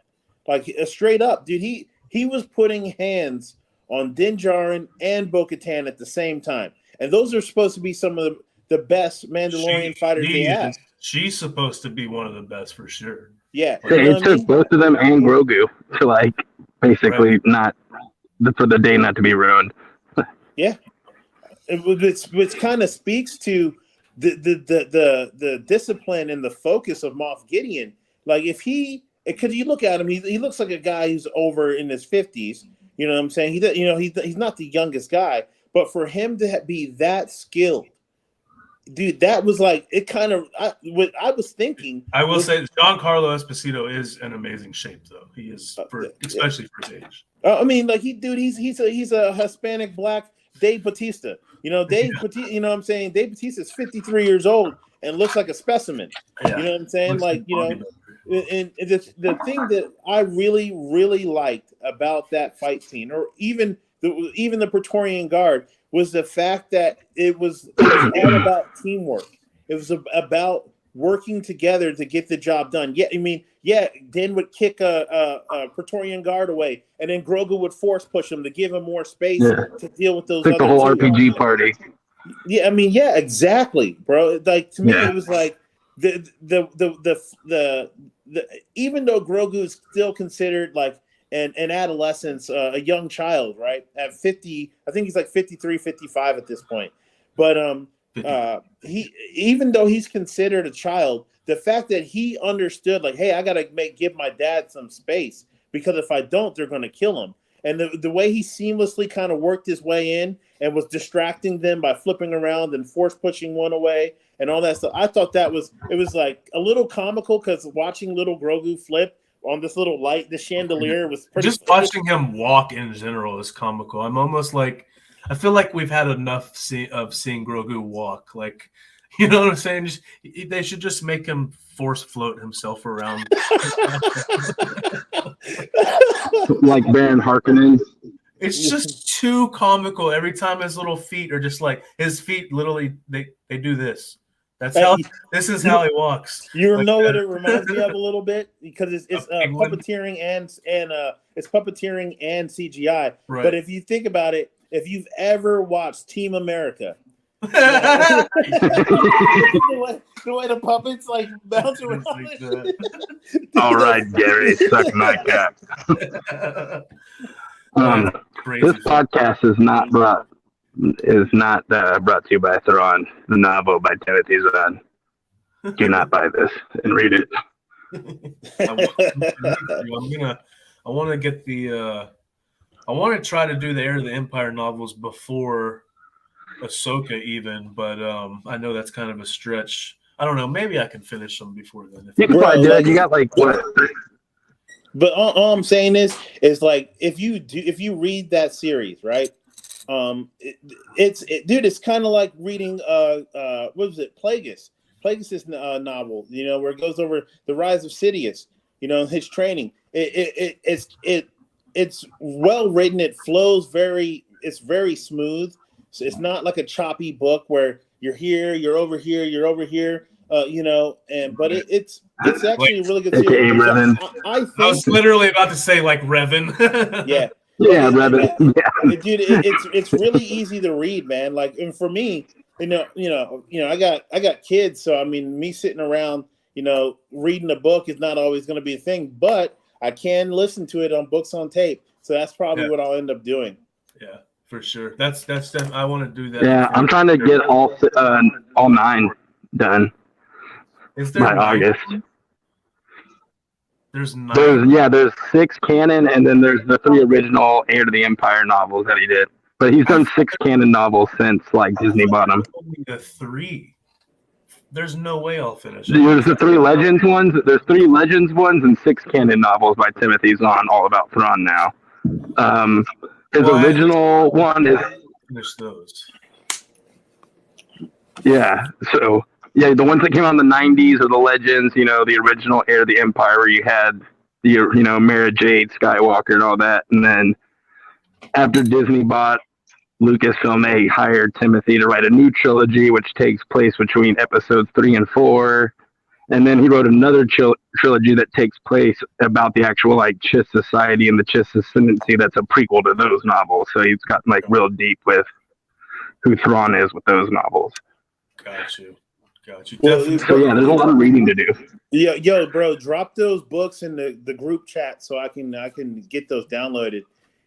like straight up, dude, he was putting hands on Din Djarin and Bo-Katan at the same time. And those are supposed to be some of the best Mandalorian fighters they have. She's supposed to be one of the best for sure. Yeah. It took both of them and Grogu to basically not for the day not to be ruined. Yeah. Which kind of speaks to the discipline and the focus of Moff Gideon. Like because you look at him, he looks like a guy who's over in his 50s. You know what I'm saying? He's not the youngest guy, but for him to be that skilled, dude, that was like it. Kind of what I was thinking. I will say, Giancarlo Esposito is in amazing shape, though. He is, especially for his age. I mean, like he's a Hispanic black Dave Bautista. You know, Bautista. You know what I'm saying? Dave Bautista is 53 years old and looks like a specimen. Yeah. You know what I'm saying? Like, you know, and the thing that I really, really liked about that fight scene, or even the Praetorian Guard, was the fact that it was all about teamwork. It was about working together to get the job done. Yeah, I mean, Dan would kick a Praetorian Guard away, and then Grogu would force push him to give him more space to deal with those. It's like the whole RPG party. Yeah, I mean, yeah, exactly, bro. Like to me, it was like the even though Grogu is still considered like an adolescence, a young child, right? At 50, I think he's like 53, 55 at this point. But he, even though he's considered a child, the fact that he understood, like, hey, I gotta give my dad some space, because if I don't, they're gonna kill him. And the way he seamlessly kind of worked his way in and was distracting them by flipping around and force pushing one away and all that stuff, I thought it was like a little comical, because watching little Grogu flip on this little light, the chandelier, was pretty. Just watching him walk in general is comical. I'm almost like, I feel like we've had enough of seeing Grogu walk. Like, you know what I'm saying? They should just make him force float himself around. Like Baron Harkonnen. It's just too comical. Every time his little feet are just like, his feet literally, they do this. This is how he walks. You like know what it reminds me of a little bit, because it's puppeteering and it's puppeteering and CGI. Right. But if you think about it, if you've ever watched Team America, the way the puppets like bounce around. All right, Gary, suck my cap. This podcast is not brought to you by Thrawn, the novel by Timothy Zahn. Do not buy this and read it. I want to get I want to try to do the Heir of the Empire novels before Ahsoka even, but I know that's kind of a stretch. I don't know. Maybe I can finish them before then. You can probably do it. You got like what? But all I'm saying is like if you read that series, right? It's kind of like reading what was it, Plagueis' novel, you know, where it goes over the rise of Sidious, you know, his training. It's well written. It flows it's very smooth. So it's not like a choppy book where you're here, you're over here, you're over here, you know. But it's actually a really good series. I was literally about to say like Revan. Yeah. Yeah, Revan. Yeah. Dude, it's really easy to read, man. Like, and for me, you know, I got kids, so I mean, me sitting around, you know, reading a book is not always going to be a thing, but I can listen to it on books on tape. So that's probably what I'll end up doing. Yeah, for sure. That's I want to do that. Yeah, I'm trying to get all 9 done by August. There's 9. There's 6 canon, and then there's the 3 original Heir to the Empire novels that he did. But he's done 6 canon novels since like Disney bought him. Only the 3. There's no way I'll finish it. There's the 3 Legends ones. There's 3 Legends ones and 6 canon novels by Timothy Zahn, all about Thrawn now. His original one is. Finish those. Yeah. So. Yeah, the ones that came out in the 90s are the Legends, you know, the original Heir of the Empire, where you had the, you know, Mara Jade, Skywalker, and all that. And then after Disney bought Lucasfilm, they hired Timothy to write a new trilogy, which takes place between episodes 3 and 4. And then he wrote another trilogy that takes place about the actual, like, Chiss Society and the Chiss Ascendancy. That's a prequel to those novels. So he's gotten, like, real deep with who Thrawn is with those novels. Got you. So yeah, there's a lot of reading to do. Yeah, yo, bro, drop those books in the group chat so I can get those downloaded.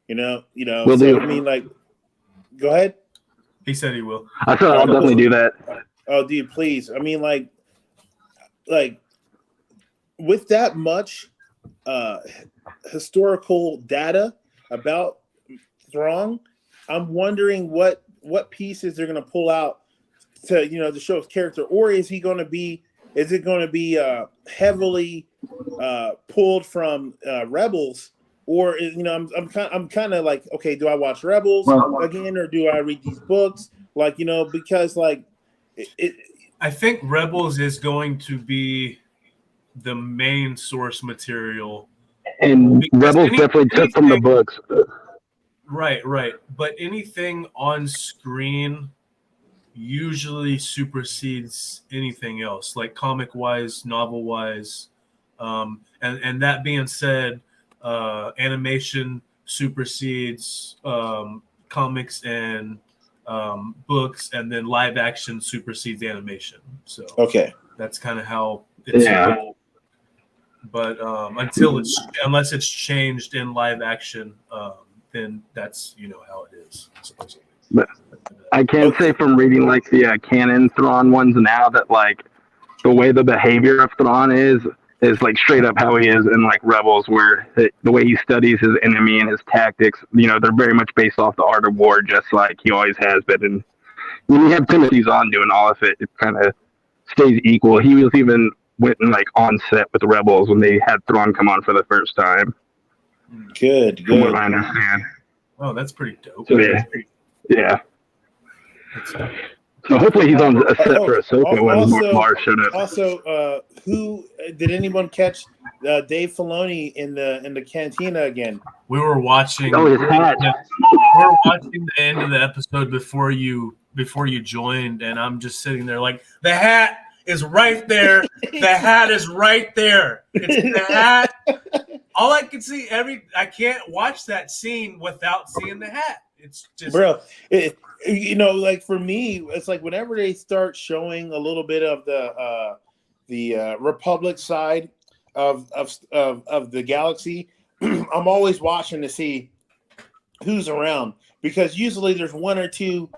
You know. Will do. I mean, like, go ahead. He said he will. I thought I'll definitely do that. Oh, dude, please. I mean, like with that much historical data about Thrawn, I'm wondering what pieces they're gonna pull out to show his character, or is he going to be? Is it going to be heavily pulled from Rebels, or I'm kind of like, okay, do I watch Rebels again, or do I read these books? Like, because like I think Rebels is going to be the main source material, and Rebels definitely took from the books. Right. But anything on screen usually supersedes anything else, like comic-wise, novel-wise. And that being said, animation supersedes comics and books, and then live action supersedes animation. So okay, that's kind of how it's. Yeah. But unless it's changed in live action, then that's how it is, supposedly. But I can say from reading like the canon Thrawn ones now that like the way the behavior of Thrawn is like straight up how he is in like Rebels, where the way he studies his enemy and his tactics, they're very much based off the art of war, just like he always has been. And when you have Timothy Zahn doing all of it, it kind of stays equal. He was even went and like on set with the Rebels when they had Thrawn come on for the first time. Good. From what I understand. Oh, that's pretty dope. So yeah. So hopefully he's on a set for Ahsoka when Mars showed up. Also, who did anyone catch Dave Filoni in the cantina again? We were watching. Oh, his hat. We were watching the end of the episode before you joined, and I'm just sitting there like, the hat is right there. The hat is right there. It's the hat. All I can see I can't watch that scene without seeing the hat. It's just, bro. Like for me, it's like whenever they start showing a little bit of the Republic side of the galaxy, I'm always watching to see who's around, because usually there's one or two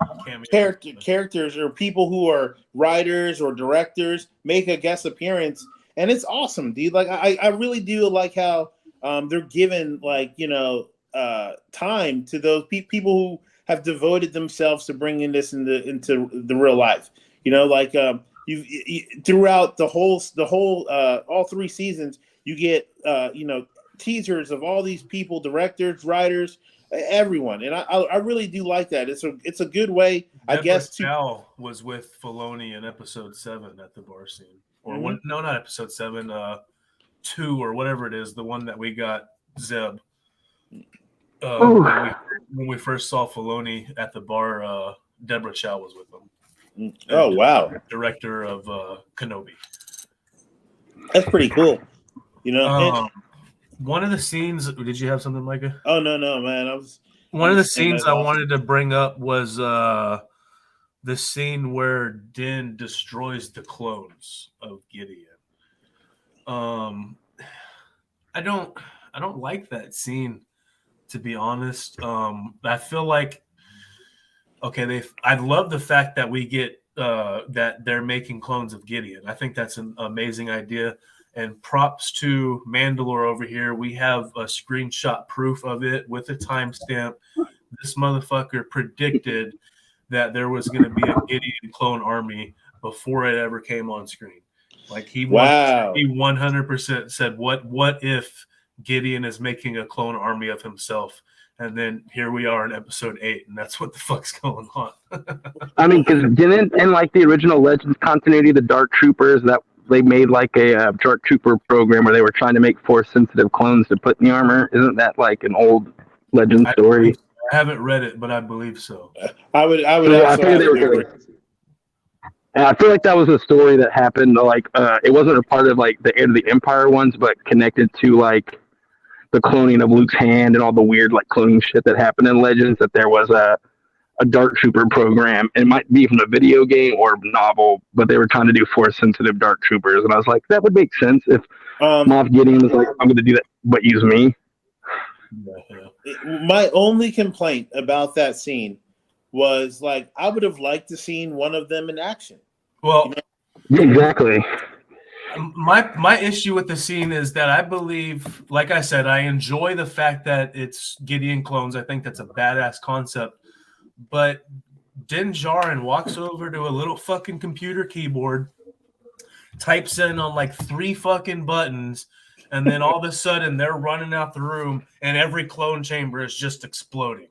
characters or people who are writers or directors make a guest appearance, and it's awesome, dude. Like I really do like how they're given like time to those people who have devoted themselves to bringing this into the real life. You throughout the whole all 3 seasons, you get teasers of all these people, directors, writers, everyone, and I really do like that. It's a good way, I guess. Chow was with Filoni in episode 7 at the bar scene, or one? No, not episode 7. 2 or whatever it is, the one that we got Zeb. When we first saw Filoni at the bar, Deborah Chow was with him. Oh, wow. Director of Kenobi. That's pretty cool. One of the scenes, did you have something, Micah? Oh, no, man. One of the scenes I wanted to bring up was the scene where Din destroys the clones of Gideon. I don't like that scene, to be honest. I feel like, I love the fact that we get that they're making clones of Gideon. I think that's an amazing idea, and props to Mandalore over here. We have a screenshot proof of it with a timestamp. This motherfucker predicted that there was going to be a Gideon clone army before it ever came on screen. Like he 100% said, what if Gideon is making a clone army of himself? And then here we are in episode 8, and that's what the fuck's going on. I mean, because didn't in like the original Legends continuity, the Dark Troopers, that they made like a Dark Trooper program where they were trying to make Force-sensitive clones to put in the armor? Isn't that like an old Legend story? I haven't read it, but I believe so. I would. I figured they were. And I feel like that was a story that happened. Like, it wasn't a part of like the Heir to the Empire ones, but connected to like the cloning of Luke's hand and all the weird like cloning shit that happened in Legends. That there was a Dark Trooper program. It might be from a video game or novel, but they were trying to do Force-sensitive Dark Troopers, and I was like, that would make sense if Moff Gideon was like, I'm going to do that, but use me. My only complaint about that scene was like, I would have liked to seen one of them in action. Well, yeah, exactly. My issue with the scene is that I believe, like I said, I enjoy the fact that it's Gideon clones. I think that's a badass concept. But Din Djarin walks over to a little fucking computer keyboard, types in on like 3 fucking buttons, and then all of a sudden they're running out the room and every clone chamber is just exploding.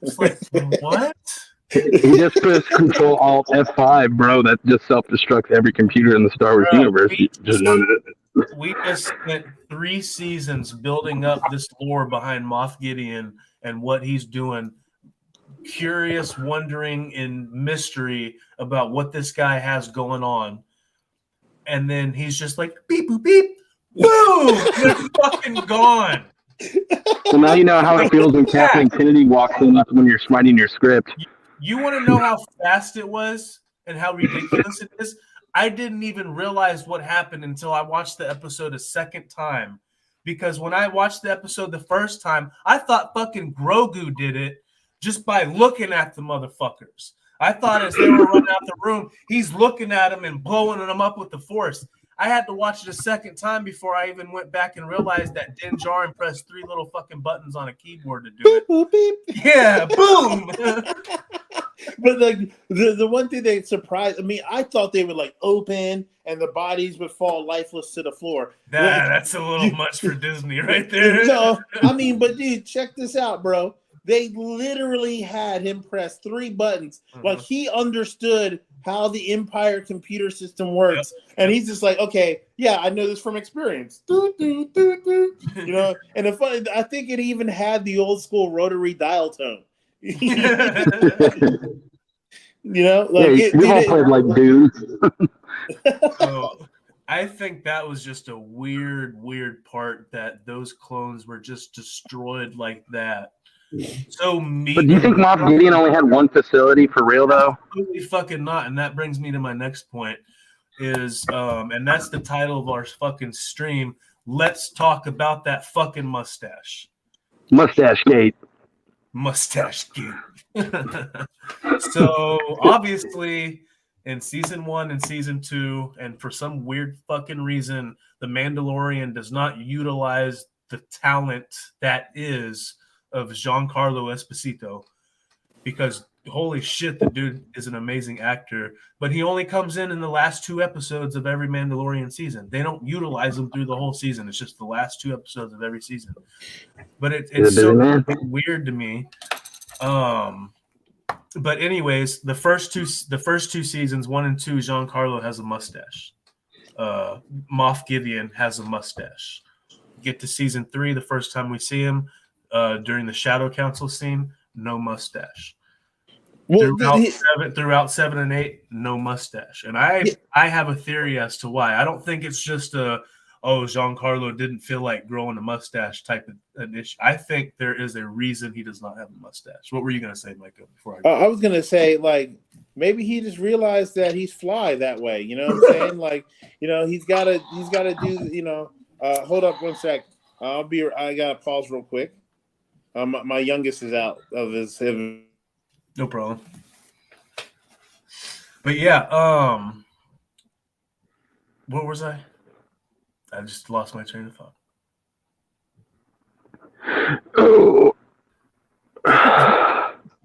It's like, what? He just pressed Control Alt F5, bro. That just self-destructs every computer in the Star Wars universe. We just spent 3 seasons building up this lore behind Moff Gideon and what he's doing. Curious, wondering, and mystery about what this guy has going on. And then he's just like, beep, boop, beep, boom! They're fucking gone. So now you know how it feels when Kathleen Kennedy walks in when you're writing your script. You want to know how fast it was and how ridiculous it is? I didn't even realize what happened until I watched the episode a second time. Because when I watched the episode the first time, I thought fucking Grogu did it just by looking at the motherfuckers. I thought as they were running out the room, he's looking at them and blowing them up with the Force. I had to watch it a second time before I even went back and realized that Din Djarin pressed 3 little fucking buttons on a keyboard to do it. Boop, beep. Yeah, boom. But like the one thing that surprised me, I thought they would like open and the bodies would fall lifeless to the floor. That's a little much for Disney right there. No, I mean, but dude, check this out, bro. They literally had him press 3 buttons. Like he understood how the Empire computer system works. Yep. And he's just like, okay, yeah, I know this from experience. You know, and the fun, I think it even had the old school rotary dial tone. You know, like yeah, we all played like dudes. So, I think that was just a weird part that those clones were just destroyed like that. So mean. But do you think Moff Gideon only had one facility for real though? Absolutely fucking not. And that brings me to my next point is and that's the title of our fucking stream. Let's talk about that fucking mustache. Mustache Gate. Mustache Gate. So obviously in season 1 and season 2, and for some weird fucking reason, the Mandalorian does not utilize the talent that is of Giancarlo Esposito, because holy shit, the dude is an amazing actor, but he only comes in the last 2 episodes of every Mandalorian season. They don't utilize him through the whole season. It's just the last 2 episodes of every season. But it's so weird to me. But anyways, the first two seasons, 1 and 2, Giancarlo has a mustache. Moff Gideon has a mustache. Get to season 3, the first time we see him, during the Shadow Council scene, no mustache. Well, throughout 7 and 8, no mustache. And I have a theory as to why. I don't think it's just Giancarlo didn't feel like growing a mustache type of an issue. I think there is a reason he does not have a mustache. What were you going to say, Micah? Before I was going to say, like, maybe he just realized that he's fly that way. You know what I'm saying? Like, you know, he's got to do. You know, hold up one sec. I gotta pause real quick. My youngest is out of his. No problem. But yeah, what was I? I just lost my train of thought. Oh.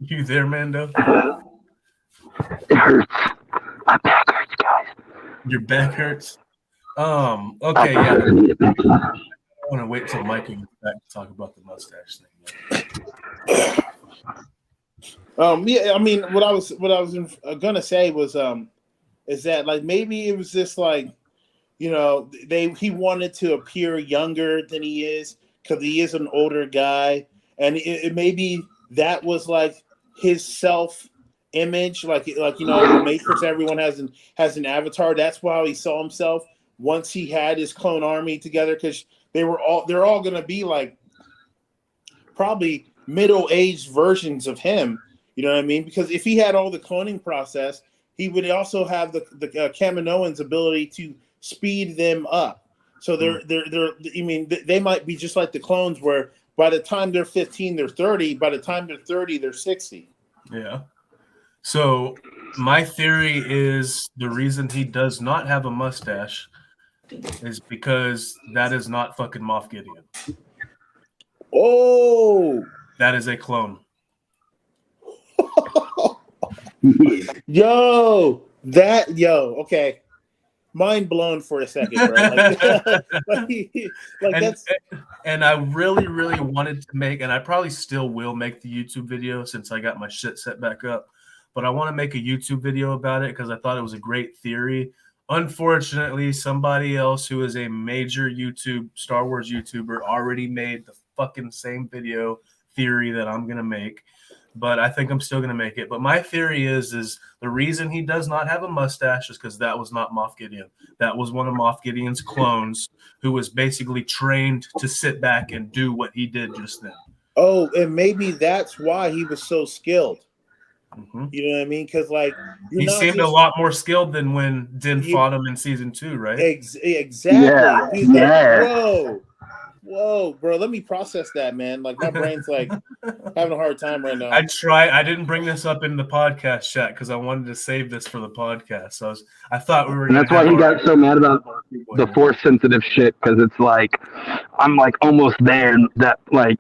You there, Mando? It hurts. My back hurts, guys. Your back hurts? Okay, yeah. I want to wait till Mike gets back to talk about the mustache thing. Yeah, I mean, what I was gonna say was, is that like maybe it was just like, you know, he wanted to appear younger than he is because he is an older guy, and it maybe that was like his self image, like you know, in the Matrix, everyone has an avatar. That's why he saw himself once he had his clone army together, because they're all going to be like probably middle-aged versions of him. You know what I mean? Because if he had all the cloning process, he would also have the Kaminoans' ability to speed them up. So they're I mean, they might be just like the clones, where by the time they're 15, they're 30. By the time they're 30, they're 60. Yeah. So my theory is the reason he does not have a mustache is because that is not fucking Moff Gideon. Oh, that is a clone. Okay. Mind blown for a second, bro. Like that's. And I really, really wanted to make, and I probably still will make the YouTube video since I got my shit set back up. But I want to make a YouTube video about it because I thought it was a great theory. Unfortunately, somebody else who is a major Star Wars YouTuber already made the fucking same video theory that I'm gonna make. But I think I'm still gonna make it. But my theory is the reason he does not have a mustache is because that was not Moff Gideon. That was one of Moff Gideon's clones who was basically trained to sit back and do what he did just then. Oh, and maybe that's why he was so skilled. Mm-hmm. You know what I mean? Because like he seemed a lot more skilled than when Din fought him in season 2, right? Exactly. Yeah. Whoa, bro. Let me process that, man. Like my brain's like having a hard time right now. I didn't bring this up in the podcast chat because I wanted to save this for the podcast. So I thought we were. And that's why he got so mad about the force sensitive shit, because it's like I'm like almost there. That like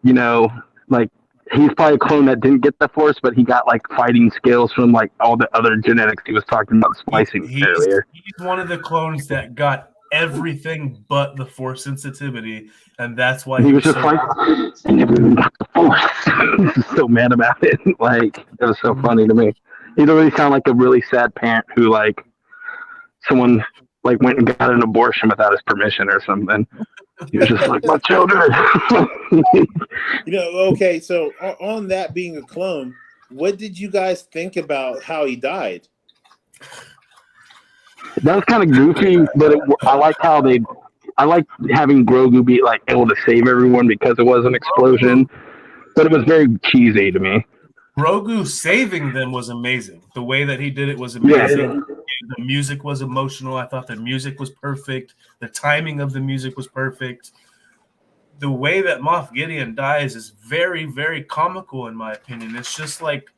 like he's probably a clone that didn't get the force, but he got like fighting skills from like all the other genetics he was talking about splicing earlier. He's one of the clones that got everything but the force sensitivity, and that's why he was just like, I never even got the force. He's so mad about it. Like it was so funny to me. He don't really sound like a really sad parent who like someone like went and got an abortion without his permission or something. He was just like, my children. Okay, so on that being a clone, what did you guys think about how he died? That was kind of goofy, but I like how I like having Grogu be like able to save everyone because it was an explosion, but it was very cheesy to me. Grogu saving them was amazing. The way that he did it was amazing. Yeah. The music was emotional. I thought the music was perfect. The timing of the music was perfect. The way that Moff Gideon dies is very, very comical in my opinion. It's just like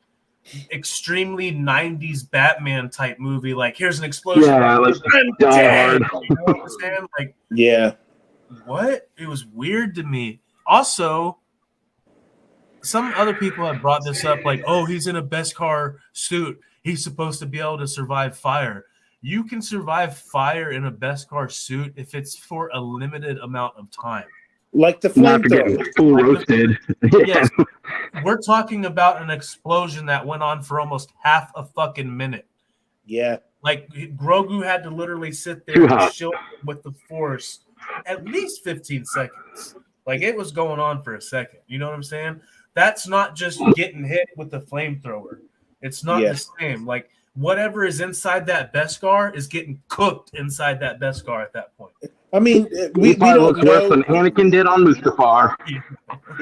extremely 90s Batman type movie. Like, here's an explosion. Yeah, like Die Hard. You know what I'm saying? Like, yeah. What? It was weird to me. Also, some other people have brought this up, like, oh, he's in a Beskar suit. He's supposed to be able to survive fire. You can survive fire in a Beskar suit if it's for a limited amount of time. Like the flamethrower. Full roasted. Yes. We're talking about an explosion that went on for almost half a fucking minute. Yeah. Like, Grogu had to literally sit there and chill with the Force at least 15 seconds. Like, it was going on for a second. You know what I'm saying? That's not just getting hit with the flamethrower. It's not the same. Like, whatever is inside that Beskar is getting cooked inside that Beskar at that point. I mean, we don't know. Worse than Anakin did on Mustafar.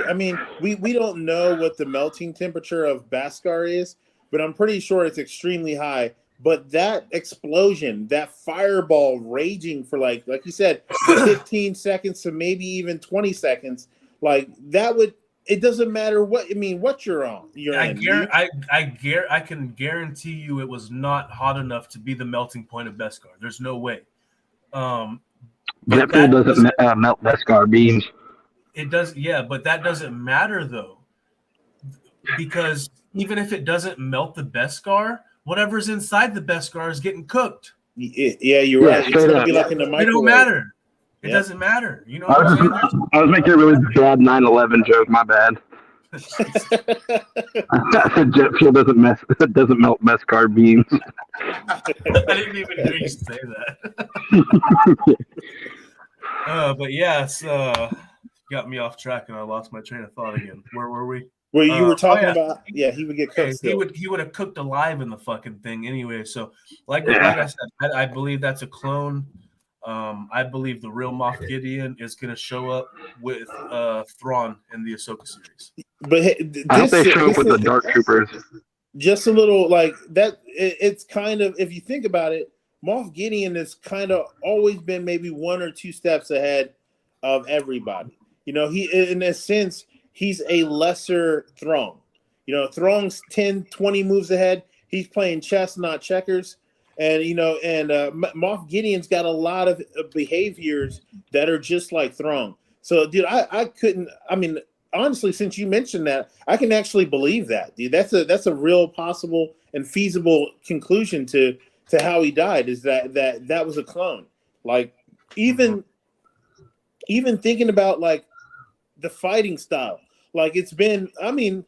I mean, we don't know what the melting temperature of Beskar is, but I'm pretty sure it's extremely high. But that explosion, that fireball raging for like you said, 15 seconds to maybe even 20 seconds, like that would. It doesn't matter what you're on. I can guarantee you it was not hot enough to be the melting point of Beskar. There's no way. Jet fuel doesn't melt Beskar beams. It does, yeah, but that doesn't matter though, because even if it doesn't melt the Beskar, whatever's inside the Beskar is getting cooked. Yeah, you're right. It's gonna be like in the microwave. It don't matter. It doesn't matter. You know what I'm saying? I was making a really bad 9/11 joke. My bad. I said jet fuel doesn't melt Beskar beams. I didn't even hear you say that. But yes, got me off track and I lost my train of thought again. Where were we? Well, you were talking about, he would get cooked. He would have cooked alive in the fucking thing anyway. So, like I said, I believe that's a clone. I believe the real Moff Gideon is going to show up with Thrawn in the Ahsoka series. But I hope they show up with the Dark Troopers. Just a little like that. It's kind of, if you think about it, Moff Gideon has kind of always been maybe 1 or 2 steps ahead of everybody. You know, he, in a sense, he's a lesser Thrawn. You know, Thrawn's 10, 20 moves ahead. He's playing chess, not checkers. And, Moff Gideon's got a lot of behaviors that are just like Thrawn. So, dude, honestly, since you mentioned that, I can actually believe that, dude. That's a real possible and feasible conclusion to how he died. Is that was a clone? Like even thinking about like the fighting style, like it's been. I mean,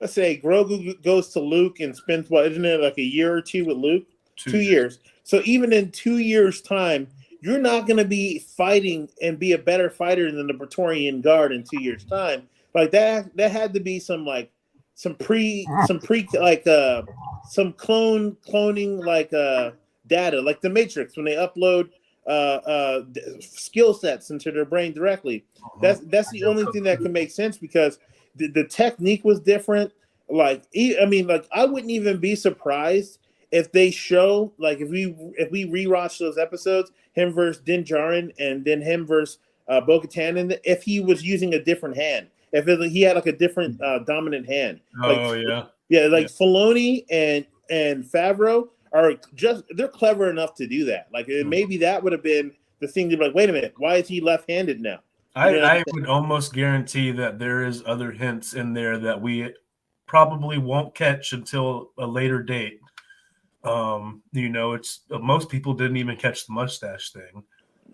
let's say Grogu goes to Luke and spends what, isn't it like a year or two with Luke? 2 years. So even in 2 years' time, you're not going to be fighting and be a better fighter than the Praetorian Guard in 2 years' time. Like that had to be some cloning like data, like the Matrix when they upload skill sets into their brain directly. That's the only thing that can make sense because the technique was different. Like I mean, like I wouldn't even be surprised if they show, like, if we rewatch those episodes, him versus Din Djarin and then him versus Bo-Katan, and if he was using a different hand, he had like a different dominant hand. Like Filoni and Favreau are they're clever enough to do that. Like maybe that would have been the thing to be like, wait a minute, why is he left-handed now? I would almost guarantee that there is other hints in there that we probably won't catch until a later date. It's most people didn't even catch the mustache thing.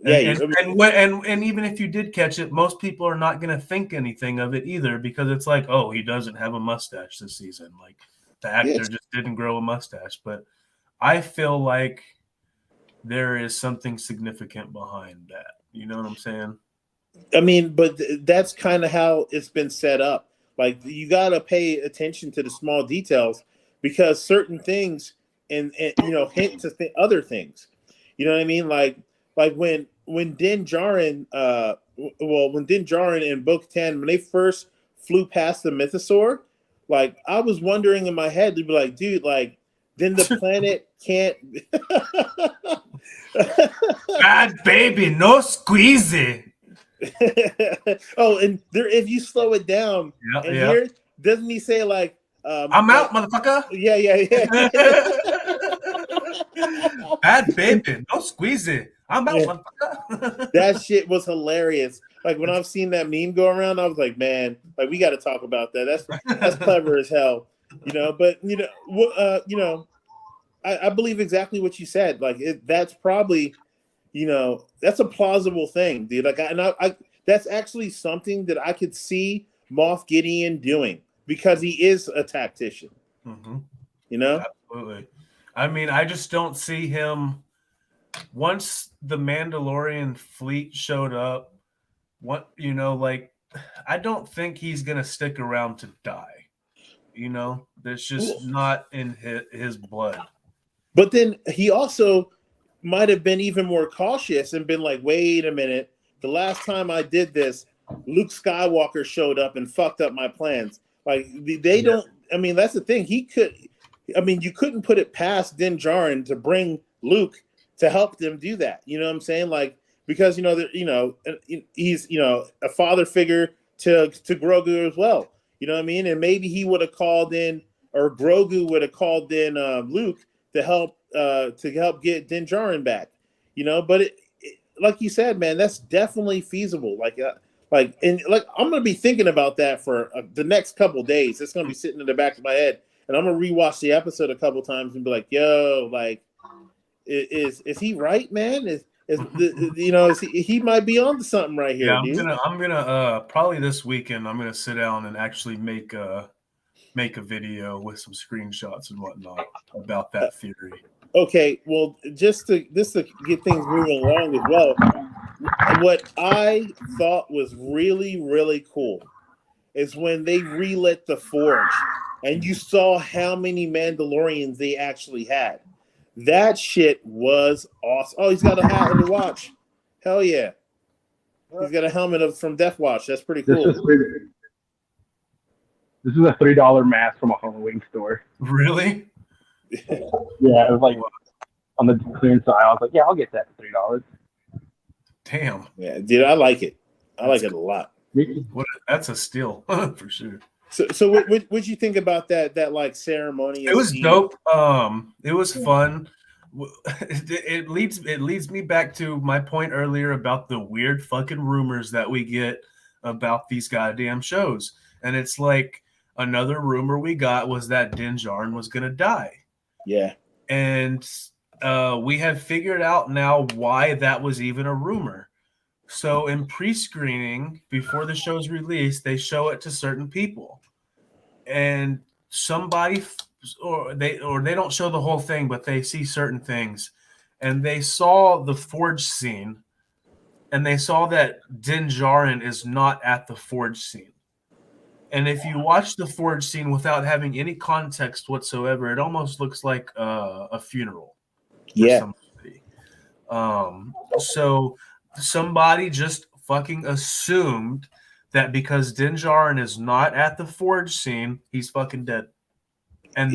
And even if you did catch it, most people are not going to think anything of it either because it's like, oh, he doesn't have a mustache this season. Like the actor just didn't grow a mustache. But I feel like there is something significant behind that. You know what I'm saying? I mean, but that's kind of how it's been set up. Like you got to pay attention to the small details because certain things and hint to other things. You know what I mean? Like when Din Djarin, when Din Djarin and Bo-Katan, when they first flew past the Mythosaur, like I was wondering in my head to be like, dude, like then the planet can't. Bad baby, no squeezy. Oh, and there, if you slow it down, here doesn't he say like, "I'm out, motherfucker"? Yeah. Bad baby, no squeezy. I'm out, motherfucker. That shit was hilarious. Like when I've seen that meme go around, I was like, man, like we got to talk about that. That's clever as hell, But I believe exactly what you said. Like that's probably, that's a plausible thing, dude. Like I that's actually something that I could see Moff Gideon doing because he is a tactician. Absolutely. I mean, I just don't see him. Once the Mandalorian fleet showed up, I don't think he's gonna stick around to die. That's just not in his blood. But then he also might have been even more cautious and been like, wait a minute, the last time I did this, Luke Skywalker showed up and fucked up my plans. Like they don't. I mean, that's the thing. You couldn't put it past Din Djarin to bring Luke to help them do that. You know what I'm saying? Like because he's a father figure to Grogu as well. You know what I mean? And maybe he would have called in, or Grogu would have called in Luke to help get Din Djarin back. But it, like you said, man, that's definitely feasible. I'm gonna be thinking about that for the next couple days. It's gonna be sitting in the back of my head, and I'm gonna rewatch the episode a couple times and be like, "Yo, like, is he right, man? He might be onto something right here." Yeah, I'm gonna probably this weekend. I'm gonna sit down and actually make a video with some screenshots and whatnot about that theory. Okay, well, just to get things moving along as well, what I thought was really, really cool is when they relit the forge and you saw how many Mandalorians they actually had. That shit was awesome. Oh, he's got a hat and a watch. Hell yeah. He's got a helmet from Death Watch. That's pretty cool. This is a $3 mask from a Halloween store. Really? Yeah, it was like on the clearance aisle. I was like, yeah, I'll get that for $3. Damn. Yeah, dude, I like it. I like it a lot. That's a steal for sure. So what'd you think about that like ceremony? It was dope. It was fun. It leads me back to my point earlier about the weird fucking rumors that we get about these goddamn shows. And it's like another rumor we got was that Din Djarin was going to die. Yeah. And we have figured out now why that was even a rumor. So in pre-screening, before the show's released, they show it to certain people. And somebody or they don't show the whole thing, but they see certain things. And they saw the forge scene, and they saw that Din Djarin is not at the forge scene. And if you watch the forge scene without having any context whatsoever, it almost looks like a funeral for somebody. So somebody just fucking assumed that because Din Djarin is not at the forge scene, he's fucking dead. And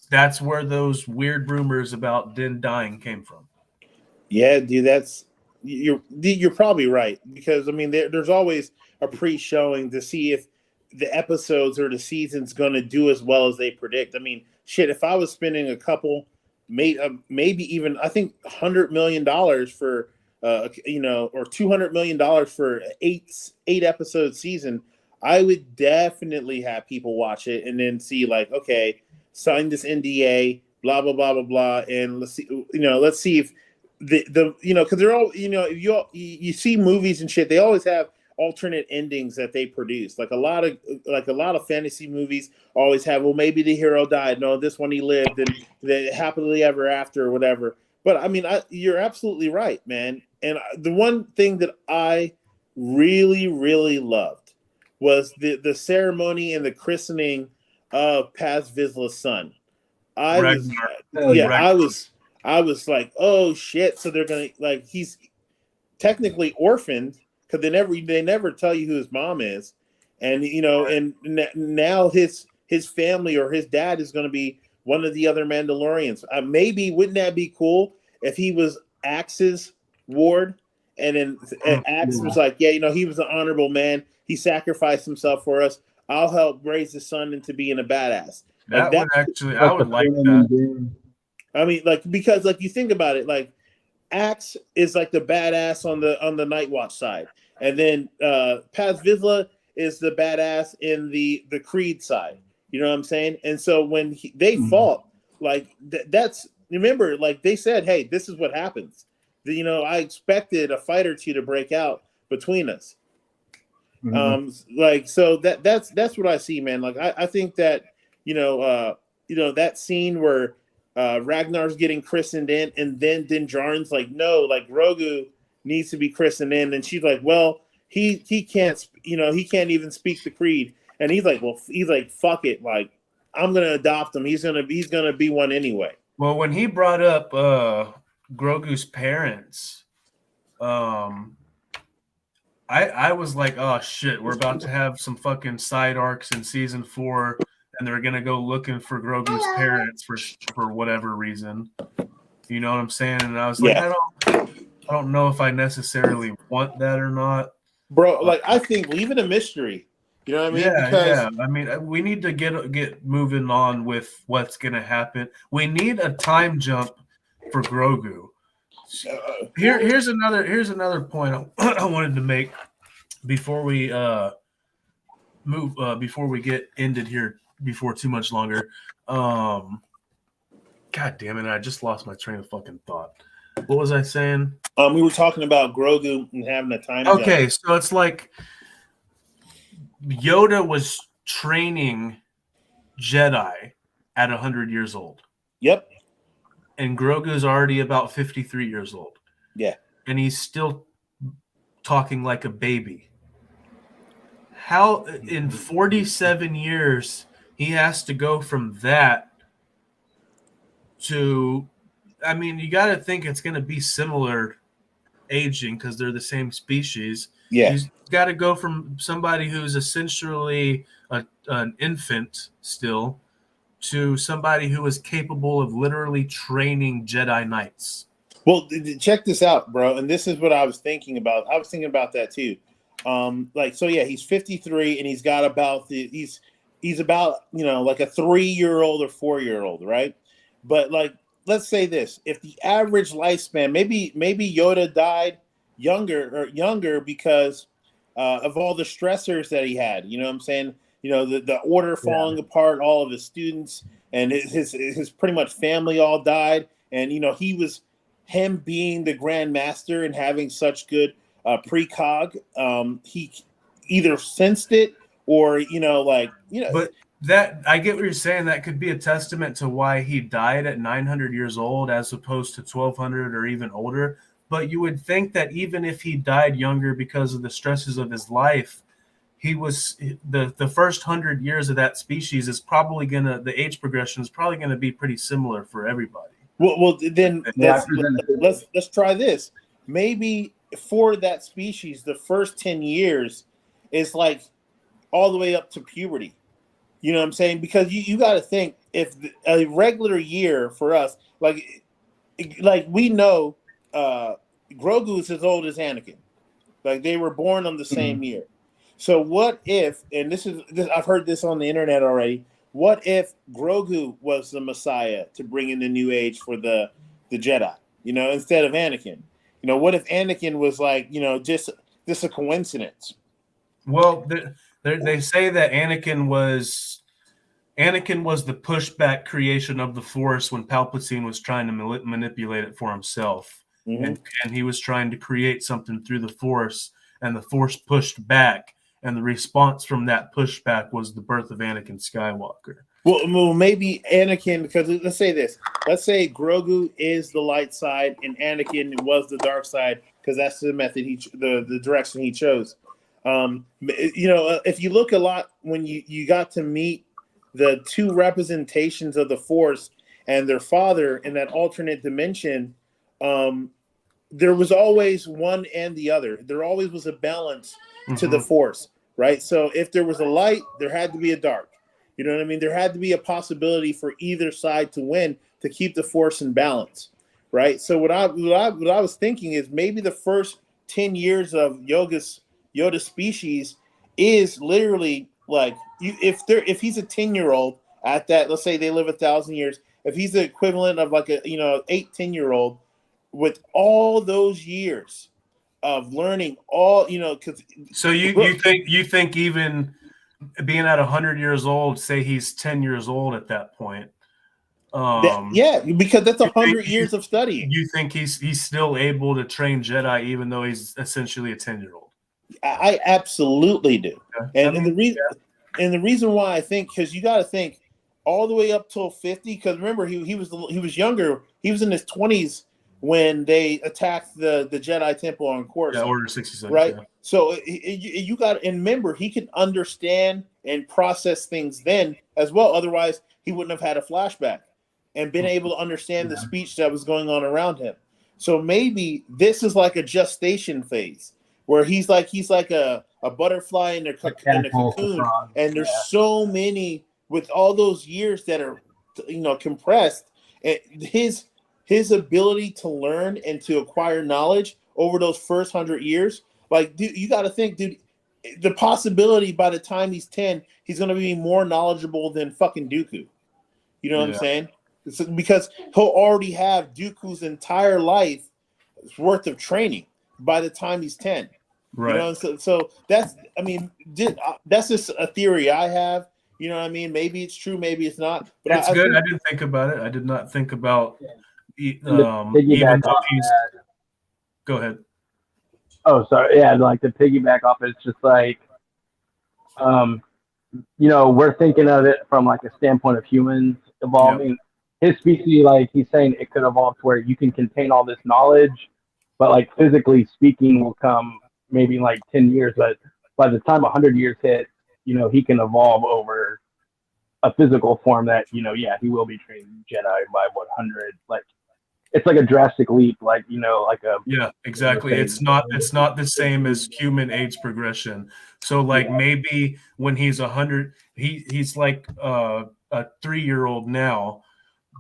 that's where those weird rumors about Din dying came from. Yeah, dude, you're probably right, because I mean there's always a pre-showing to see if the episodes or the season's going to do as well as they predict. I mean, shit, if I was spending a couple, maybe even I think $100 million for or $200 million for eight episode season, I would definitely have people watch it and then see like, okay, sign this NDA, blah blah blah blah blah, and let's see if because they're all you see movies and shit, they always have alternate endings that they produce. Like a lot of fantasy movies always have, well, maybe the hero died, no, this one he lived, and the happily ever after or whatever. But I mean, you're absolutely right, man. And the one thing that I really, really loved was the ceremony and the christening of Paz Vizsla's son. I was like, oh shit! So they're gonna like he's technically orphaned because they never tell you who his mom is, and now his family or his dad is going to be one of the other Mandalorians. Maybe wouldn't that be cool if he was Axe's ward, and then Axe was like, yeah, he was an honorable man. He sacrificed himself for us. I'll help raise his son into being a badass. I would like that. I mean, because you think about it, like Axe is like the badass on the Night Watch side, and then Paz Vizsla is the badass in the Creed side. You know what I'm saying? And so when they fought, like that's remember, like they said, hey, this is what happens. I expected a fight or two to break out between us. So that's what I see, man. Like I think that that scene where Ragnar's getting christened in, and then Din Djarin's like, no, like Grogu needs to be christened in, and she's like, well, he can't, he can't even speak the creed, and he's like, fuck it, like I'm gonna adopt him. He's gonna be one anyway. Well, when he brought up Grogu's parents, I was like, oh shit, we're about to have some fucking side arcs in season 4. And they're gonna go looking for Grogu's parents for whatever reason. You know what I'm saying? And I was like, I don't know if I necessarily want that or not, bro. Like I think leave it a mystery. You know what I mean? Yeah. I mean, we need to get moving on with what's gonna happen. We need a time jump for Grogu. Here's another point I wanted to make before we before we get ended here. Before too much longer. God damn it, I just lost my train of fucking thought. What was I saying? We were talking about Grogu and having a time Okay, jump. So it's like Yoda was training Jedi at 100 years old. Yep. And Grogu's already about 53 years old. Yeah. And he's still talking like a baby. How in 47 years he has to go from that to, I mean, you got to think it's going to be similar aging because they're the same species. Yeah. He's got to go from somebody who's essentially an infant still to somebody who is capable of literally training Jedi Knights. Well, check this out, bro. And this is what I was thinking about. I was thinking about that too. He's 53 and he's got about he's about, like a 3-year-old or 4-year-old, right? But like, let's say this, if the average lifespan, maybe Yoda died younger because of all the stressors that he had. You know what I'm saying? You know, the order falling apart, all of his students and his pretty much family all died. And, you know, him being the Grand Master and having such good precog, he either sensed it or, But that, I get what you're saying. That could be a testament to why he died at 900 years old as opposed to 1200 or even older. But you would think that even if he died younger because of the stresses of his life, he was the first 100 years of that species is probably the age progression is probably gonna be pretty similar for everybody. Well, then let's try this. Maybe for that species, the first 10 years is like all the way up to puberty. You know what I'm saying? Because you got to think, if a regular year for us, like we know, Grogu's as old as Anakin. Like they were born on the same year. So what if, and this I've heard this on the internet already. What if Grogu was the Messiah to bring in the new age for the Jedi? You know, instead of Anakin. You know, what if Anakin was like, you know, just a coincidence? Well, they say that Anakin was the pushback creation of the Force when Palpatine was trying to manipulate it for himself. And he was trying to create something through the Force, and the Force pushed back, and the response from that pushback was the birth of Anakin Skywalker. Well, maybe Anakin, because let's say this. Let's say Grogu is the light side and Anakin was the dark side, because that's the method the direction he chose. You know, if you look a lot when you got to meet the two representations of the Force and their father in that alternate dimension, there was always one and the other. There always was a balance to the Force, right? So if there was a light, there had to be a dark. You know what I mean? There had to be a possibility for either side to win to keep the Force in balance, right? So what I was thinking is maybe the first 10 years of Yoda's species is literally like, if he's a 10-year-old at that, let's say they live 1,000 years, if he's the equivalent of like a 8-10-year-old with all those years of learning all, because so you think even being at 100 years old, say he's 10 years old at that point. Because that's 100 years of studying. You think he's still able to train Jedi even though he's essentially a 10-year-old? I absolutely do. Okay. And the reason why I think, because you got to think all the way up till 50, because remember he was younger. He was in his 20s when they attacked the Jedi Temple on Coruscant. Yeah, Order 66. Right. Yeah. So you got to remember he could understand and process things then as well. Otherwise, he wouldn't have had a flashback and been able to understand the speech that was going on around him. So maybe this is like a gestation phase where he's like a butterfly in a cocoon, and there's so many with all those years that are compressed. And his ability to learn and to acquire knowledge over those first 100 years, like, dude, you got to think, dude, the possibility by the time he's 10, he's going to be more knowledgeable than fucking Dooku. You know what I'm saying? It's because he'll already have Dooku's entire life worth of training by the time he's 10. Right. So that's just a theory I have. You know what I mean? Maybe it's true, maybe it's not. But it's good. I didn't think about it. I did not think about even though he's. Go ahead. Oh, sorry. Yeah, like to piggyback off, it's just like, we're thinking of it from like a standpoint of humans evolving. Yep. His species, like he's saying, it could evolve to where you can contain all this knowledge, but like physically speaking, will come maybe like 10 years. But by the time 100 years hit, he can evolve over a physical form that, he will be trained Jedi by 100. Like, it's like a drastic leap, like exactly. It's not the same as human age progression. So like maybe when he's 100, he's like a 3-year-old now,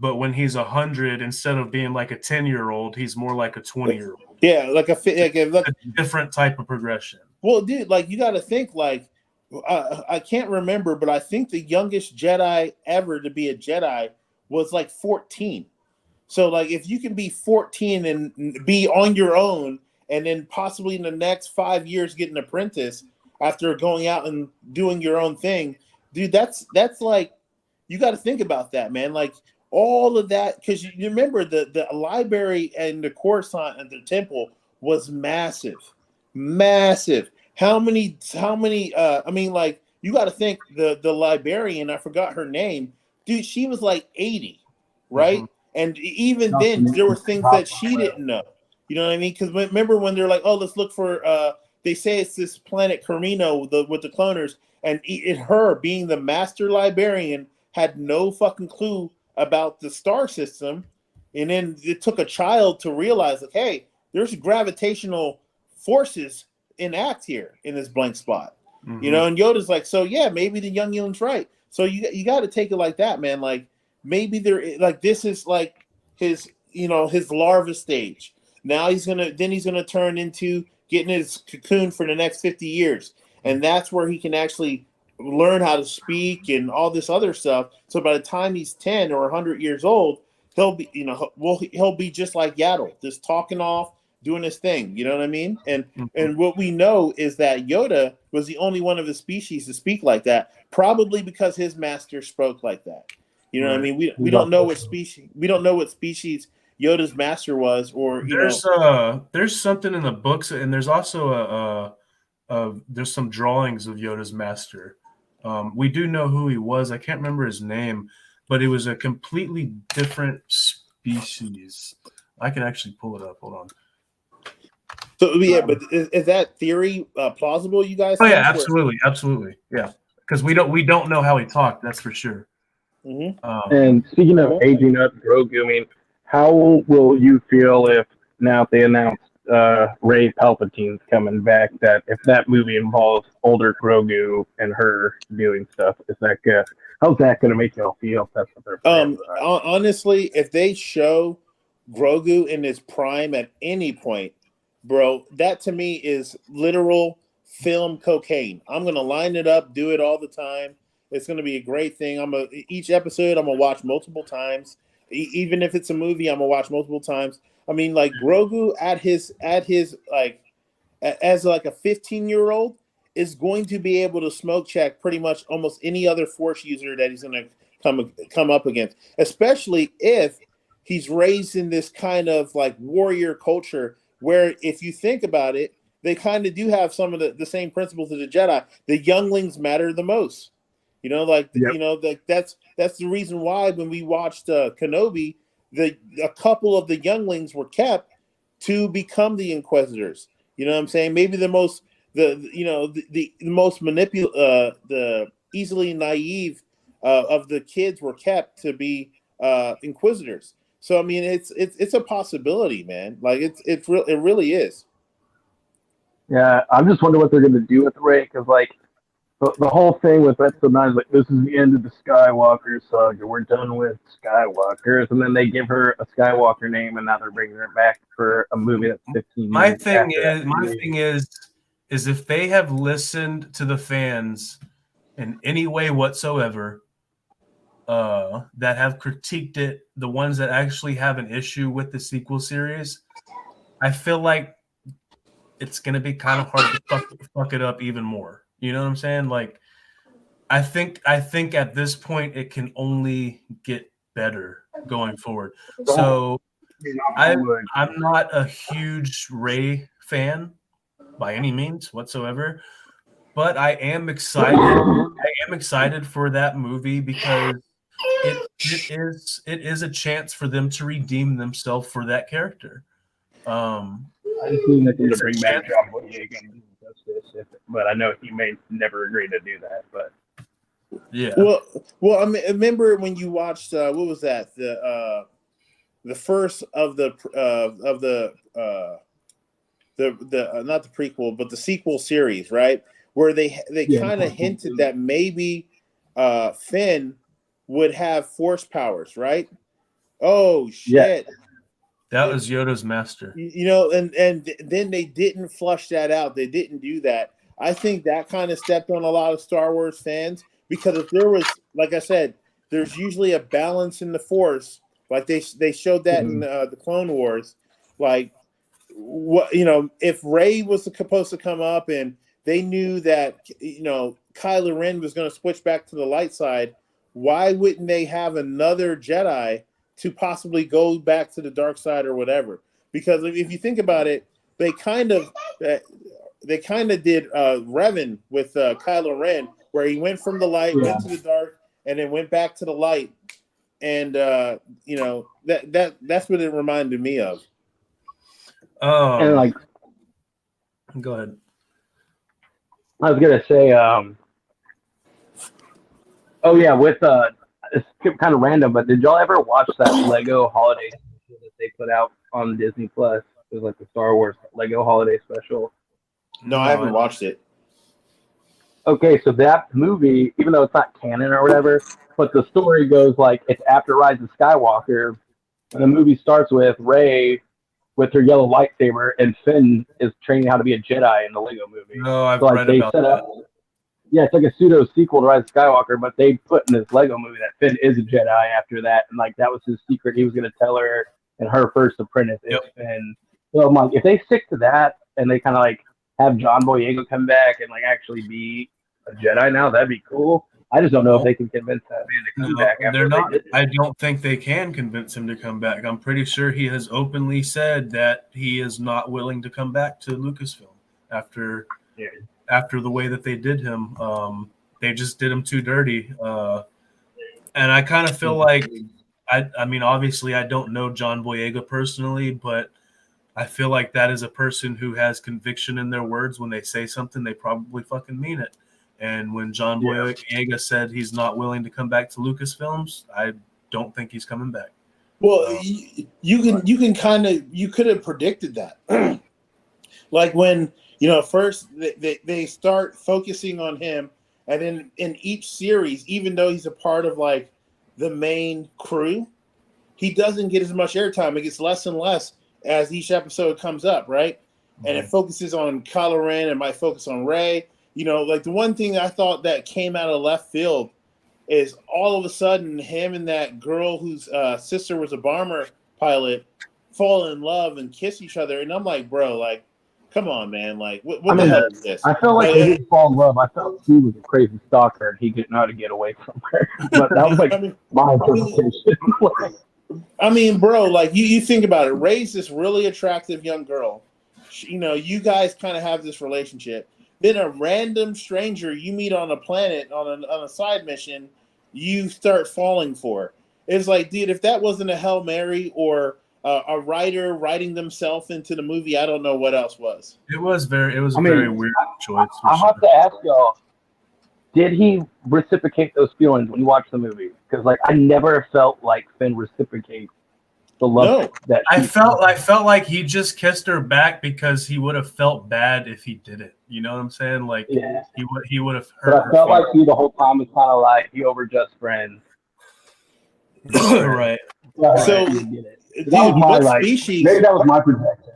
but when he's 100, instead of being like a 10-year-old, he's more like a 20-year-old. Yeah, like a different type of progression. Well, dude, like you got to think like I can't remember, but I think the youngest Jedi ever to be a Jedi was like 14. So, like, if you can be 14 and be on your own and then possibly in the next 5 years get an apprentice after going out and doing your own thing, dude. That's like, you got to think about that, man. Like all of that, because you remember the library and the Coruscant and the temple was massive, massive. How many? I mean, like, you got to think the librarian. I forgot her name, dude. She was like 80, right? Mm-hmm. And even then, there were things that she didn't know. You know what I mean? Because remember when they're like, "Oh, let's look for." They say it's this planet Carino with the cloners, and her being the master librarian had no fucking clue about the star system, and then it took a child to realize, like, hey, there's gravitational forces in act here in this blank spot. Mm-hmm. You know, and Yoda's like, so yeah, maybe the young young's right. So you got to take it like that, man. Like maybe they're like, this is like his, you know, his larva stage. Now he's gonna turn into getting his cocoon for the next 50 years, and that's where he can actually learn how to speak and all this other stuff. So by the time he's 10 or 100 years old, he'll be, you know, he'll be just like Yaddle, just talking off, doing his thing. You know what I mean? And what we know is that Yoda was the only one of his species to speak like that, probably because his master spoke like that. You know what I mean? We don't know what species Yoda's master was, or there's something in the books, and there's also there's some drawings of Yoda's master. We do know who he was. I can't remember his name, but it was a completely different species. I can actually pull it up. Hold on. So yeah, but is that theory plausible? You guys? Oh yeah, absolutely, yeah. Because we don't know how he talked. That's for sure. Mm-hmm. And speaking of aging up Grogu, I mean, how will you feel if now they announced Rey Palpatine's coming back? That if that movie involves older Grogu and her doing stuff, how's that gonna make y'all feel? If that's what they're planning? Honestly, if they show Grogu in his prime at any point, bro, that to me is literal film cocaine. I'm gonna line it up, do it all the time. It's gonna be a great thing. Each episode I'm gonna watch multiple times. Even if it's a movie, I'm gonna watch multiple times. I mean, like Grogu at his like as like a 15-year-old is going to be able to smoke check pretty much almost any other Force user that he's gonna come up against, especially if he's raised in this kind of like warrior culture where, if you think about it, they kind of do have some of the same principles of the Jedi. The younglings matter the most. You know, like Yep. you know, that's the reason why when we watched Kenobi, a couple of the younglings were kept to become the Inquisitors. You know what I'm saying? Maybe the most the easily naive of the kids were kept to be Inquisitors. So I mean, it's a possibility, man. Like it really is. Yeah, I'm just wondering what they're gonna do with Rey, because like the whole thing with Episode 9 is like, this is the end of the Skywalker saga. We're done with Skywalkers, and then they give her a Skywalker name, and now they're bringing her back for a movie that's 15 My years. thing is, if they have listened to the fans in any way whatsoever, that have critiqued it, the ones that actually have an issue with the sequel series, I feel like it's gonna be kind of hard to fuck it up even more. You know what I'm saying? Like, I think at this point it can only get better going forward. So I'm not a huge Rey fan by any means whatsoever, but I am excited. I am excited for that movie because it is a chance for them to redeem themselves for that character. I just need them to bring back John Boyega and Justice, but I know he may never agree to do that. But yeah, well, I mean, remember when you watched what was that, the first of the not the prequel but the sequel series, right, where they kind of hinted that maybe Finn would have Force powers, right? Oh shit. Yeah. That was Yoda's master. You know, and then they didn't flush that out. They didn't do that. I think that kind of stepped on a lot of Star Wars fans, because if there was, like I said, there's usually a balance in the Force. Like they showed that in the Clone Wars. Like what if Rey was supposed to come up and they knew that Kylo Ren was going to switch back to the light side, why wouldn't they have another Jedi to possibly go back to the dark side or whatever? Because if you think about it, they kind of did Revan with Kylo Ren, where he went from the light, went to the dark, and then went back to the light, and that's what it reminded me of. And like, go ahead. I was gonna say, with it's kind of random, but did y'all ever watch that Lego holiday special that they put out on Disney Plus? It was like the Star Wars Lego holiday special. No, I haven't watched it. Okay, so that movie, even though it's not canon or whatever, but the story goes like it's after Rise of Skywalker, and the movie starts with Rey with her yellow lightsaber, and Finn is training how to be a Jedi in the Lego movie. No, I've read about that. Yeah, it's like a pseudo sequel to Rise of Skywalker, but they put in this Lego movie that Finn is a Jedi after that, and like that was his secret. He was going to tell her, and her first apprentice is Finn. So I'm like, if they stick to that and they kind of like have John Boyega come back and like actually be a Jedi now, that'd be cool. I just don't know if they can convince that man to come back. They're not. I don't think they can convince him to come back. I'm pretty sure he has openly said that he is not willing to come back to Lucasfilm after the way that they did him. They just did him too dirty. And I kind of feel like, I mean, obviously I don't know John Boyega personally, but I feel like that is a person who has conviction in their words. When they say something, they probably fucking mean it. And when John Boyega said he's not willing to come back to Lucasfilms, I don't think he's coming back. Well, you could have predicted that. Like when, first they start focusing on him, and then in each series, even though he's a part of like the main crew, he doesn't get as much airtime. It gets less and less as each episode comes up, right? Mm-hmm. And it focuses on Kylo Ren, and might focus on Rey. Like the one thing I thought that came out of left field is all of a sudden him and that girl whose sister was a bomber pilot fall in love and kiss each other. And I'm like, bro, like, come on, man. Like, what the hell is this? I felt like they didn't fall in love. I felt he was a crazy stalker and he didn't know how to get away from her. But that was like my interpretation. I mean, bro, like you think about it. Rey's this really attractive young girl. You guys kind of have this relationship. Then a random stranger you meet on a planet on a side mission, you start falling for. It's like, dude, if that wasn't a Hail Mary or a writer writing themselves into the movie, I don't know what else was. It was a very weird choice. I have to ask y'all, did he reciprocate those feelings when you watch the movie? Because like I never felt like Finn reciprocates the love that I felt like he just kissed her back because he would have felt bad if he did it. You know what I'm saying? Like he would have hurt. But I felt like he the whole time was kind of like he over just friends. Right. So, dude, species? Maybe that was my projection.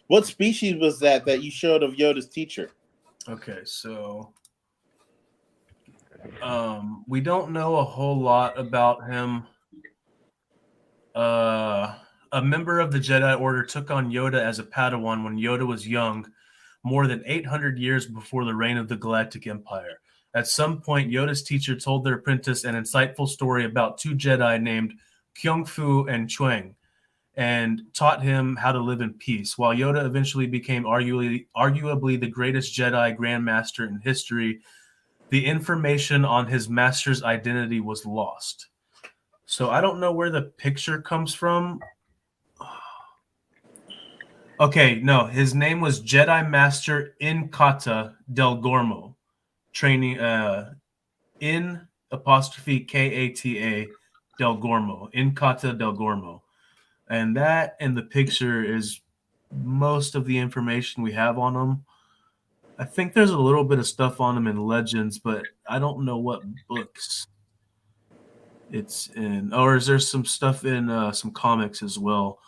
What species was that you showed of Yoda's teacher? Okay, so we don't know a whole lot about him. A member of the Jedi Order took on Yoda as a Padawan when Yoda was young, more than 800 years before the reign of the Galactic Empire. At some point, Yoda's teacher told their apprentice an insightful story about two Jedi named Kyung Fu and Chuang, and taught him how to live in peace. While Yoda eventually became arguably the greatest Jedi Grandmaster in history, the information on his master's identity was lost. So I don't know where the picture comes from. Okay, no, his name was Jedi Master Inkata Del Gormo, training in apostrophe Kata Del Gormo, Inkata Del Gormo. And that in the picture is most of the information we have on him. I think there's a little bit of stuff on him in Legends, but I don't know what books it's in. Or is there some stuff in some comics as well?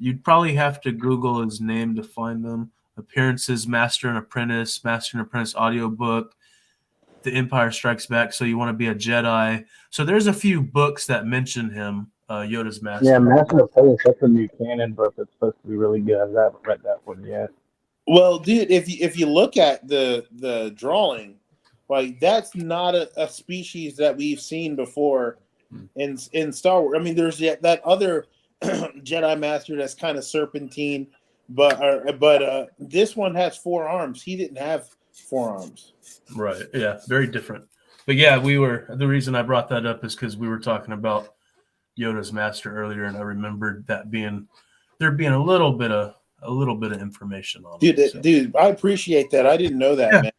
You'd probably have to Google his name to find them. Appearances, Master and Apprentice audiobook, The Empire Strikes Back, So You Want to Be a Jedi. So there's a few books that mention him. Yoda's master. Yeah, Master of Puppets, that's a new canon book that's supposed to be really good. I haven't read that one yet. Well, dude, if you look at the drawing, like that's not a species that we've seen before in Star Wars. I mean, there's that other Jedi Master that's kind of serpentine, but this one has 4 arms. He didn't have 4 arms. Right. Yeah. Very different. But yeah, the reason I brought that up is because we were talking about Yoda's master earlier, and I remembered that there being a little bit of information on it. Dude, I appreciate that. I didn't know that, man.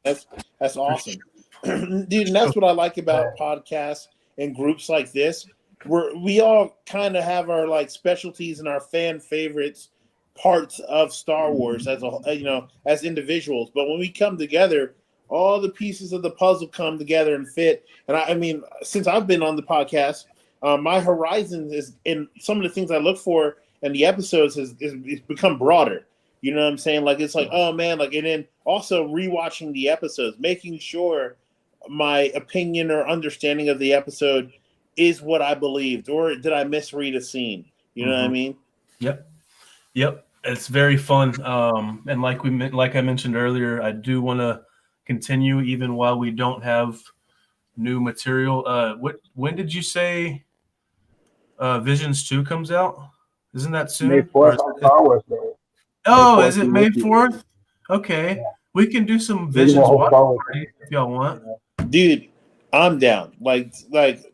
That's awesome. Dude, and that's what I like about podcasts and groups like this, where we all kind of have our like specialties and our fan favorites parts of Star Wars as individuals. But when we come together, all the pieces of the puzzle come together and fit. And I mean, since I've been on the podcast, my horizon is in some of the things I look for in the episodes has become broader. You know what I'm saying? Like, it's like, oh man, like, and then also rewatching the episodes, making sure my opinion or understanding of the episode is what I believed, or did I misread a scene? You know what I mean? Yep. It's very fun. And like I mentioned earlier, I do want to continue even while we don't have new material. When did you say Visions 2 comes out? Isn't that soon? May 4th on Star Wars Day. Oh, is it May 4th? Okay. Yeah. We can do some Visions watch party if y'all want. Dude, I'm down. Like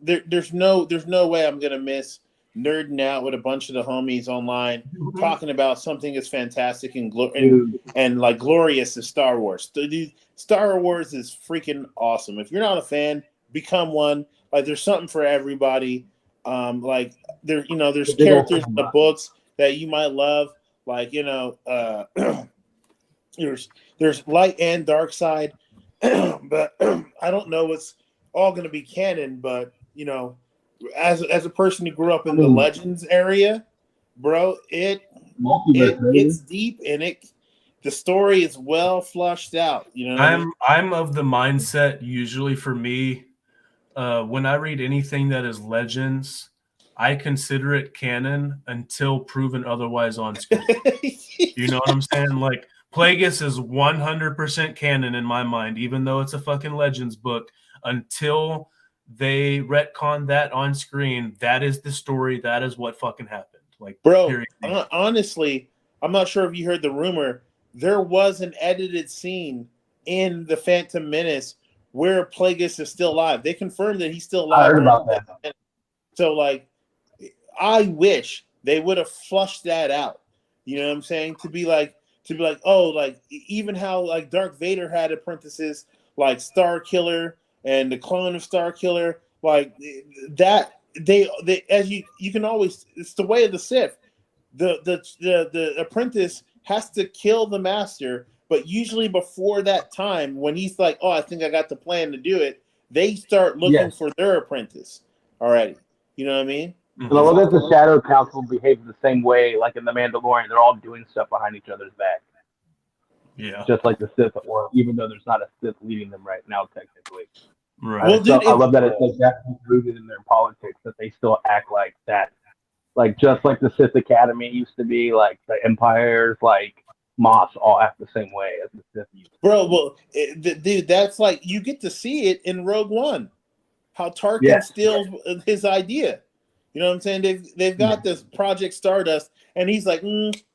there's no way I'm gonna miss nerding out with a bunch of the homies online talking about something as fantastic and like glorious as Star Wars. Dude, Star Wars is freaking awesome. If you're not a fan, become one. Like, there's something for everybody. Like there's characters in the books that you might love. Like, there's light and dark side, but I don't know what's all going to be canon. But as a person who grew up in the Legends area, bro, it's deep and the story is well flushed out. I'm of the mindset usually for me. When I read anything that is Legends, I consider it canon until proven otherwise on screen. You know what I'm saying? Like, Plagueis is 100% canon in my mind, even though it's a fucking Legends book. Until they retcon that on screen, that is the story. That is what fucking happened. Like, bro, honestly, I'm not sure if you heard the rumor. There was an edited scene in The Phantom Menace where Plagueis is still alive. They confirmed that he's still alive. I heard about that. So, like, I wish they would have flushed that out. You know what I'm saying? To be like, oh, like, even how like Darth Vader had apprentices like Star Killer and the clone of Star Killer, like that. They as you can always, it's the way of the Sith. The apprentice has to kill the master. But usually before that time, when he's like, oh, I think I got the plan to do it, they start looking for their apprentice already. You know what I mean? Mm-hmm. Well, what if the Shadow Council behaves the same way, like in The Mandalorian? They're all doing stuff behind each other's back. Yeah. Just like the Sith, or even though there's not a Sith leading them right now, technically. Right. Well, dude, I love that it's like that rooted in their politics, that they still act like that. Like, just like the Sith Academy used to be, like the Empires, like Moss all act the same way as the Sith used to. Bro, well, dude, that's like, you get to see it in Rogue One, how Tarkin steals his idea. You know what I'm saying? They've got this Project Stardust, and he's like,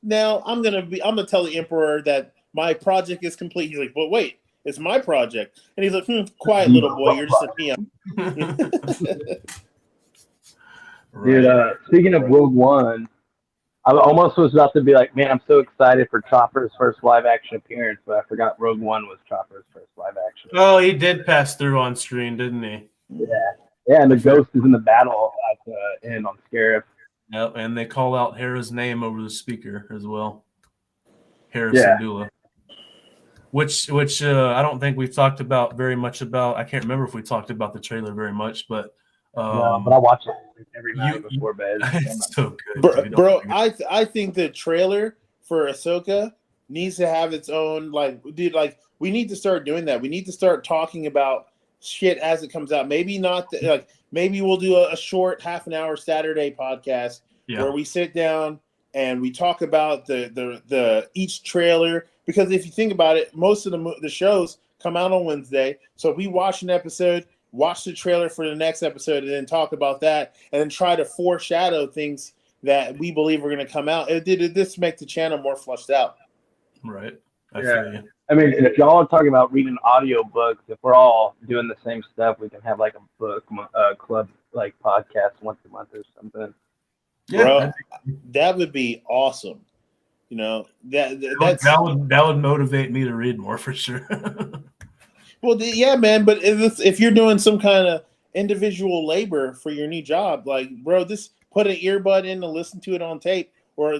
now I'm gonna tell the Emperor that my project is complete. He's like, but wait, it's my project, and he's like, quiet little boy, you're just a PM. Dude, speaking of Rogue One, I almost was about to be like, man, I'm so excited for Chopper's first live action appearance, but I forgot Rogue One was Chopper's first live action. Oh, he did pass through on screen, didn't he? Yeah, and the ghost is in the battle at the end on Scarif. Yep, and they call out Hera's name over the speaker as well. Hera Syndulla. Which I don't think we've talked about very much about. I can't remember if we talked about the trailer very much, but no, but I watch it every night before bed. It's so good, bro. I think the trailer for Ahsoka needs to have its own, like, dude. Like, we need to start doing that. We need to start talking about shit as it comes out. Maybe not maybe we'll do a short half an hour Saturday podcast where we sit down and we talk about the each trailer. Because if you think about it, most of the shows come out on Wednesday. So if we watch an episode, watch the trailer for the next episode, and then talk about that, and then try to foreshadow things that we believe are going to come out. It did this make the channel more fleshed out. Right. I feel you. I mean, if y'all are talking about reading audio books, if we're all doing the same stuff, we can have like a book club like podcast once a month or something. Yeah, bro, that would be awesome. You know, that would motivate me to read more for sure. Well, yeah, man. But if you're doing some kind of individual labor for your new job, like, bro, just put an earbud in and listen to it on tape, or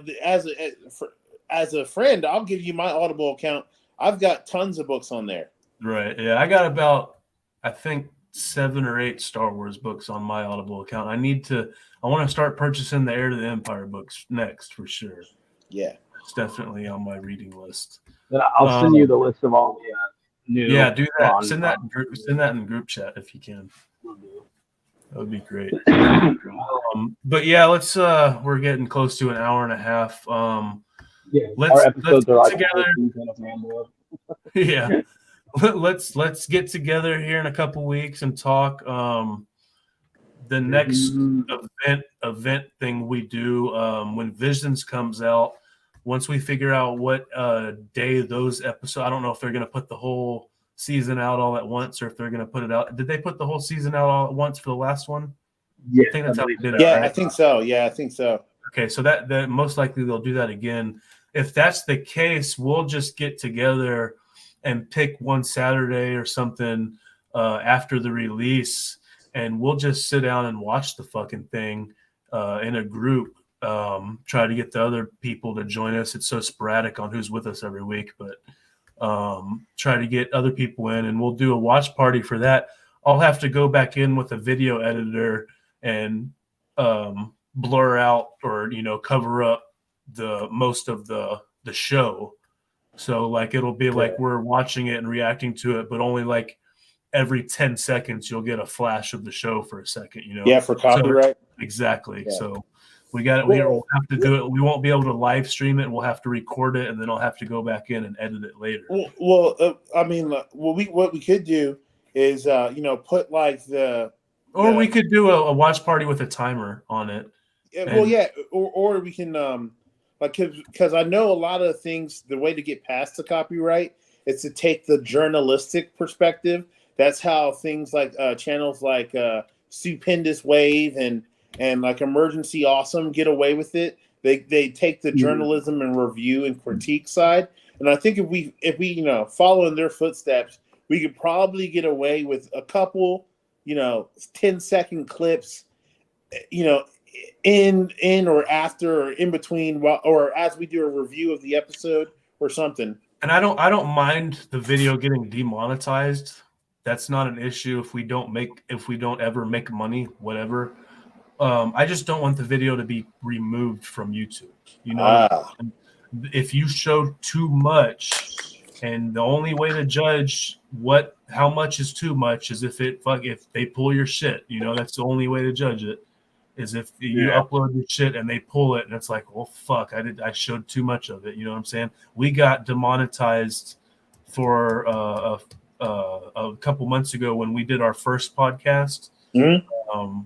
as a friend, I'll give you my Audible account. I've got tons of books on there. Right. Yeah, I got about, I think, 7 or 8 Star Wars books on my Audible account. I want to start purchasing the Heir to the Empire books next for sure. Yeah. It's definitely on my reading list. Then I'll send you the list of all the new. Yeah, do that. Send that in group chat if you can. That would be great. But yeah, let's we're getting close to an hour and a half. Our episodes are like together. Yeah. Let's get together here in a couple weeks and talk the next event thing we do when Visions comes out. Once we figure out what day those episodes, I don't know if they're going to put the whole season out all at once or if they're going to put it out. Did they put the whole season out all at once for the last one? Yeah, I think that's how they did it. Yeah, right? I think so. Yeah, I think so. Okay, so that most likely they'll do that again. If that's the case, we'll just get together and pick one Saturday or something after the release, and we'll just sit down and watch the fucking thing in a group. Try to get the other people to join us. It's so sporadic on who's with us every week, but try to get other people in, and we'll do a watch party for that. I'll have to go back in with a video editor and blur out or cover up the most of the show. So like it'll be like we're watching it and reacting to it, but only like every 10 seconds you'll get a flash of the show for a second, Yeah, for copyright. So, exactly. Yeah. So we got it. We'll have to do it. We won't be able to live stream it. We'll have to record it, and then I'll have to go back in and edit it later. What we could do is put like we could do a watch party with a timer on it. Or we can because I know a lot of things. The way to get past the copyright is to take the journalistic perspective. That's how things like channels like Stupendous Wave and like Emergency Awesome get away with it. They take the journalism and review and critique side, and I think if we follow in their footsteps, we could probably get away with a couple 10-second clips, in or after or in between or as we do a review of the episode or something. And I don't mind the video getting demonetized. That's not an issue if we don't ever make money, whatever. I just don't want the video to be removed from YouTube. If you show too much, and the only way to judge how much is too much is if they pull your shit. That's the only way to judge it. Is if you upload your shit and they pull it, and it's like, well, fuck, I showed too much of it. You know what I'm saying? We got demonetized for a couple months ago when we did our first podcast. Mm-hmm.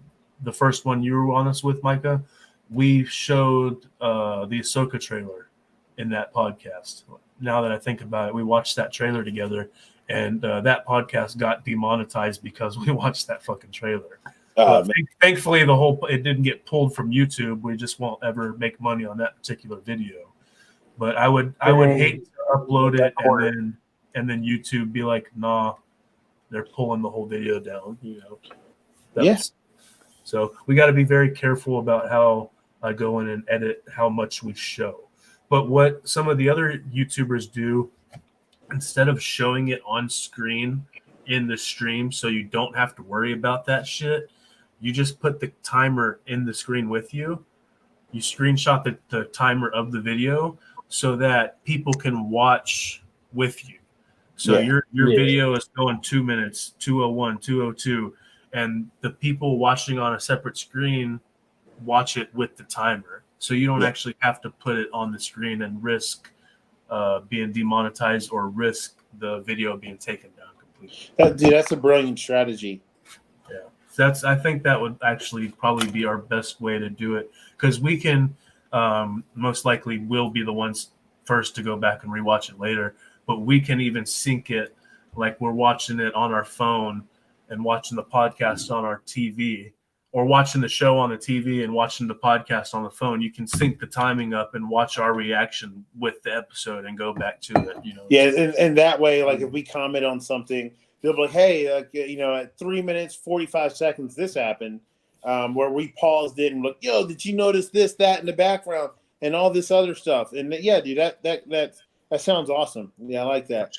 The first one you were on us with, Micah. We showed the Ahsoka trailer in that podcast. Now that I think about it, we watched that trailer together, and that podcast got demonetized because we watched that fucking trailer. Thankfully, it didn't get pulled from YouTube. We just won't ever make money on that particular video. But I would hate to upload it and then YouTube be like, nah, they're pulling the whole video down. So we got to be very careful about how I go in and edit how much we show. But what some of the other YouTubers do, instead of showing it on screen in the stream, so you don't have to worry about that shit. You just put the timer in the screen with you. You screenshot the timer of the video so that people can watch with you. So your video is going 2 minutes, 2:01, 2:02, and the people watching on a separate screen watch it with the timer. So you don't actually have to put it on the screen and risk being demonetized or risk the video being taken down completely. That's a brilliant strategy. Yeah, I think that would actually probably be our best way to do it, because we can most likely will be the ones first to go back and rewatch it later, but we can even sync it like we're watching it on our phone and watching the podcast on our TV, or watching the show on the TV and watching the podcast on the phone. You can sync the timing up and watch our reaction with the episode and go back to it, you know. Yeah, and that way, like if we comment on something, they'll be like, hey, like, you know, at 3 minutes, 45 seconds, this happened, where we paused it and look, yo, did you notice this, that in the background and all this other stuff? And yeah, dude, that sounds awesome. Yeah, I like that.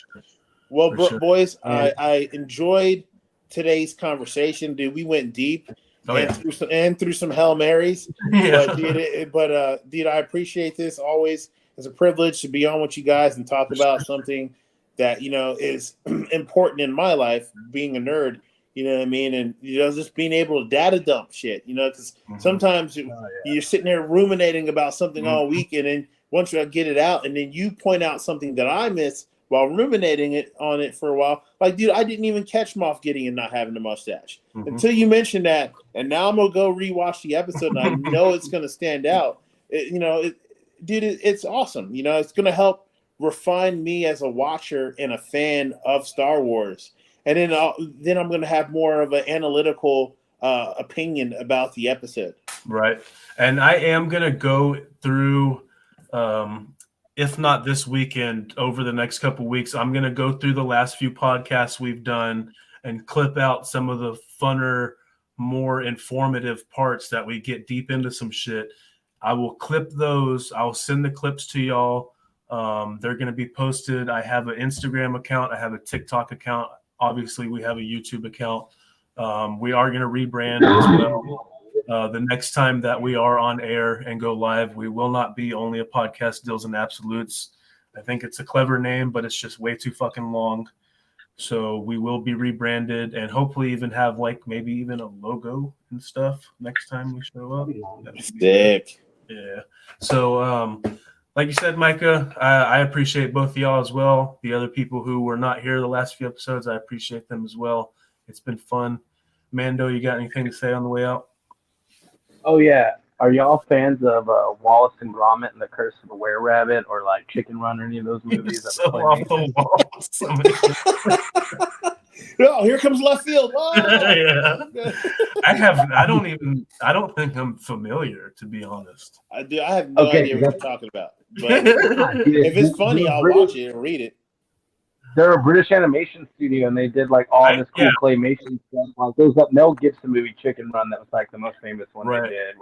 Well, boys, I enjoyed today's conversation, dude. We went deep. Through some Hail Marys. Yeah. Dude, I appreciate this. Always, it's a privilege to be on with you guys and talk about something that, you know, is important in my life, being a nerd, you know what I mean? And, you know, just being able to data dump shit, you know, because sometimes you're sitting there ruminating about something all week, and then once you get it out, and then you point out something that I missed while ruminating on it for a while. Like, dude, I didn't even catch Moff Gideon not having a mustache until you mentioned that. And now I'm going to go rewatch the episode, and I know it's going to stand out. It's awesome. You know, it's going to help refine me as a watcher and a fan of Star Wars. And then I'm going to have more of an analytical opinion about the episode. Right. And I am going to go through, if not this weekend, over the next couple of weeks, I'm going to go through the last few podcasts we've done and clip out some of the funner, more informative parts that we get deep into some shit. I will clip those. I'll send the clips to y'all. They're going to be posted. I have an Instagram account. I have a TikTok account. Obviously, we have a YouTube account. We are going to rebrand as well. The next time that we are on air and go live, we will not be only a podcast Deals and Absolutes. I think it's a clever name, but it's just way too fucking long. So we will be rebranded and hopefully even have like maybe even a logo and stuff next time we show up. Sick. Yeah. So like you said, Micah, I appreciate both of y'all as well. The other people who were not here the last few episodes, I appreciate them as well. It's been fun. Mando, you got anything to say on the way out? Oh, yeah. Are y'all fans of Wallace and Gromit and the Curse of the Were-Rabbit, or like Chicken Run or any of those movies? So off the wall. Oh, here comes left field. Oh! Yeah. I don't think I'm familiar, to be honest. I have no idea what you're talking about. But if it's funny, I'll watch it and read it. They're a British animation studio, and they did like all this cool claymation stuff. Like there's that Mel Gibson movie, Chicken Run, that was like the most famous one they did.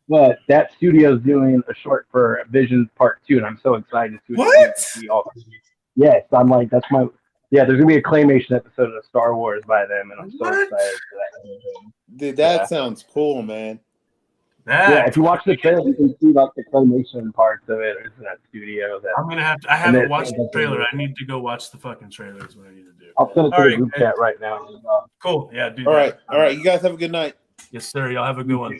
But that studio's doing a short for Visions Part 2, and I'm so excited to see what? Yes, I'm like, that's my. Yeah, there's gonna be a claymation episode of Star Wars by them, and I'm so excited for that. Dude, that sounds cool, man. Yeah, if you watch the trailer, you can see like the claymation parts of it. It's in that studio. I'm gonna have to. I haven't watched the trailer. I need to go watch the fucking trailer. Is what I need to do. I'll send it to the group chat right now. Cool. Yeah, dude. All right. You guys have a good night. Yes, sir. Y'all have a good one.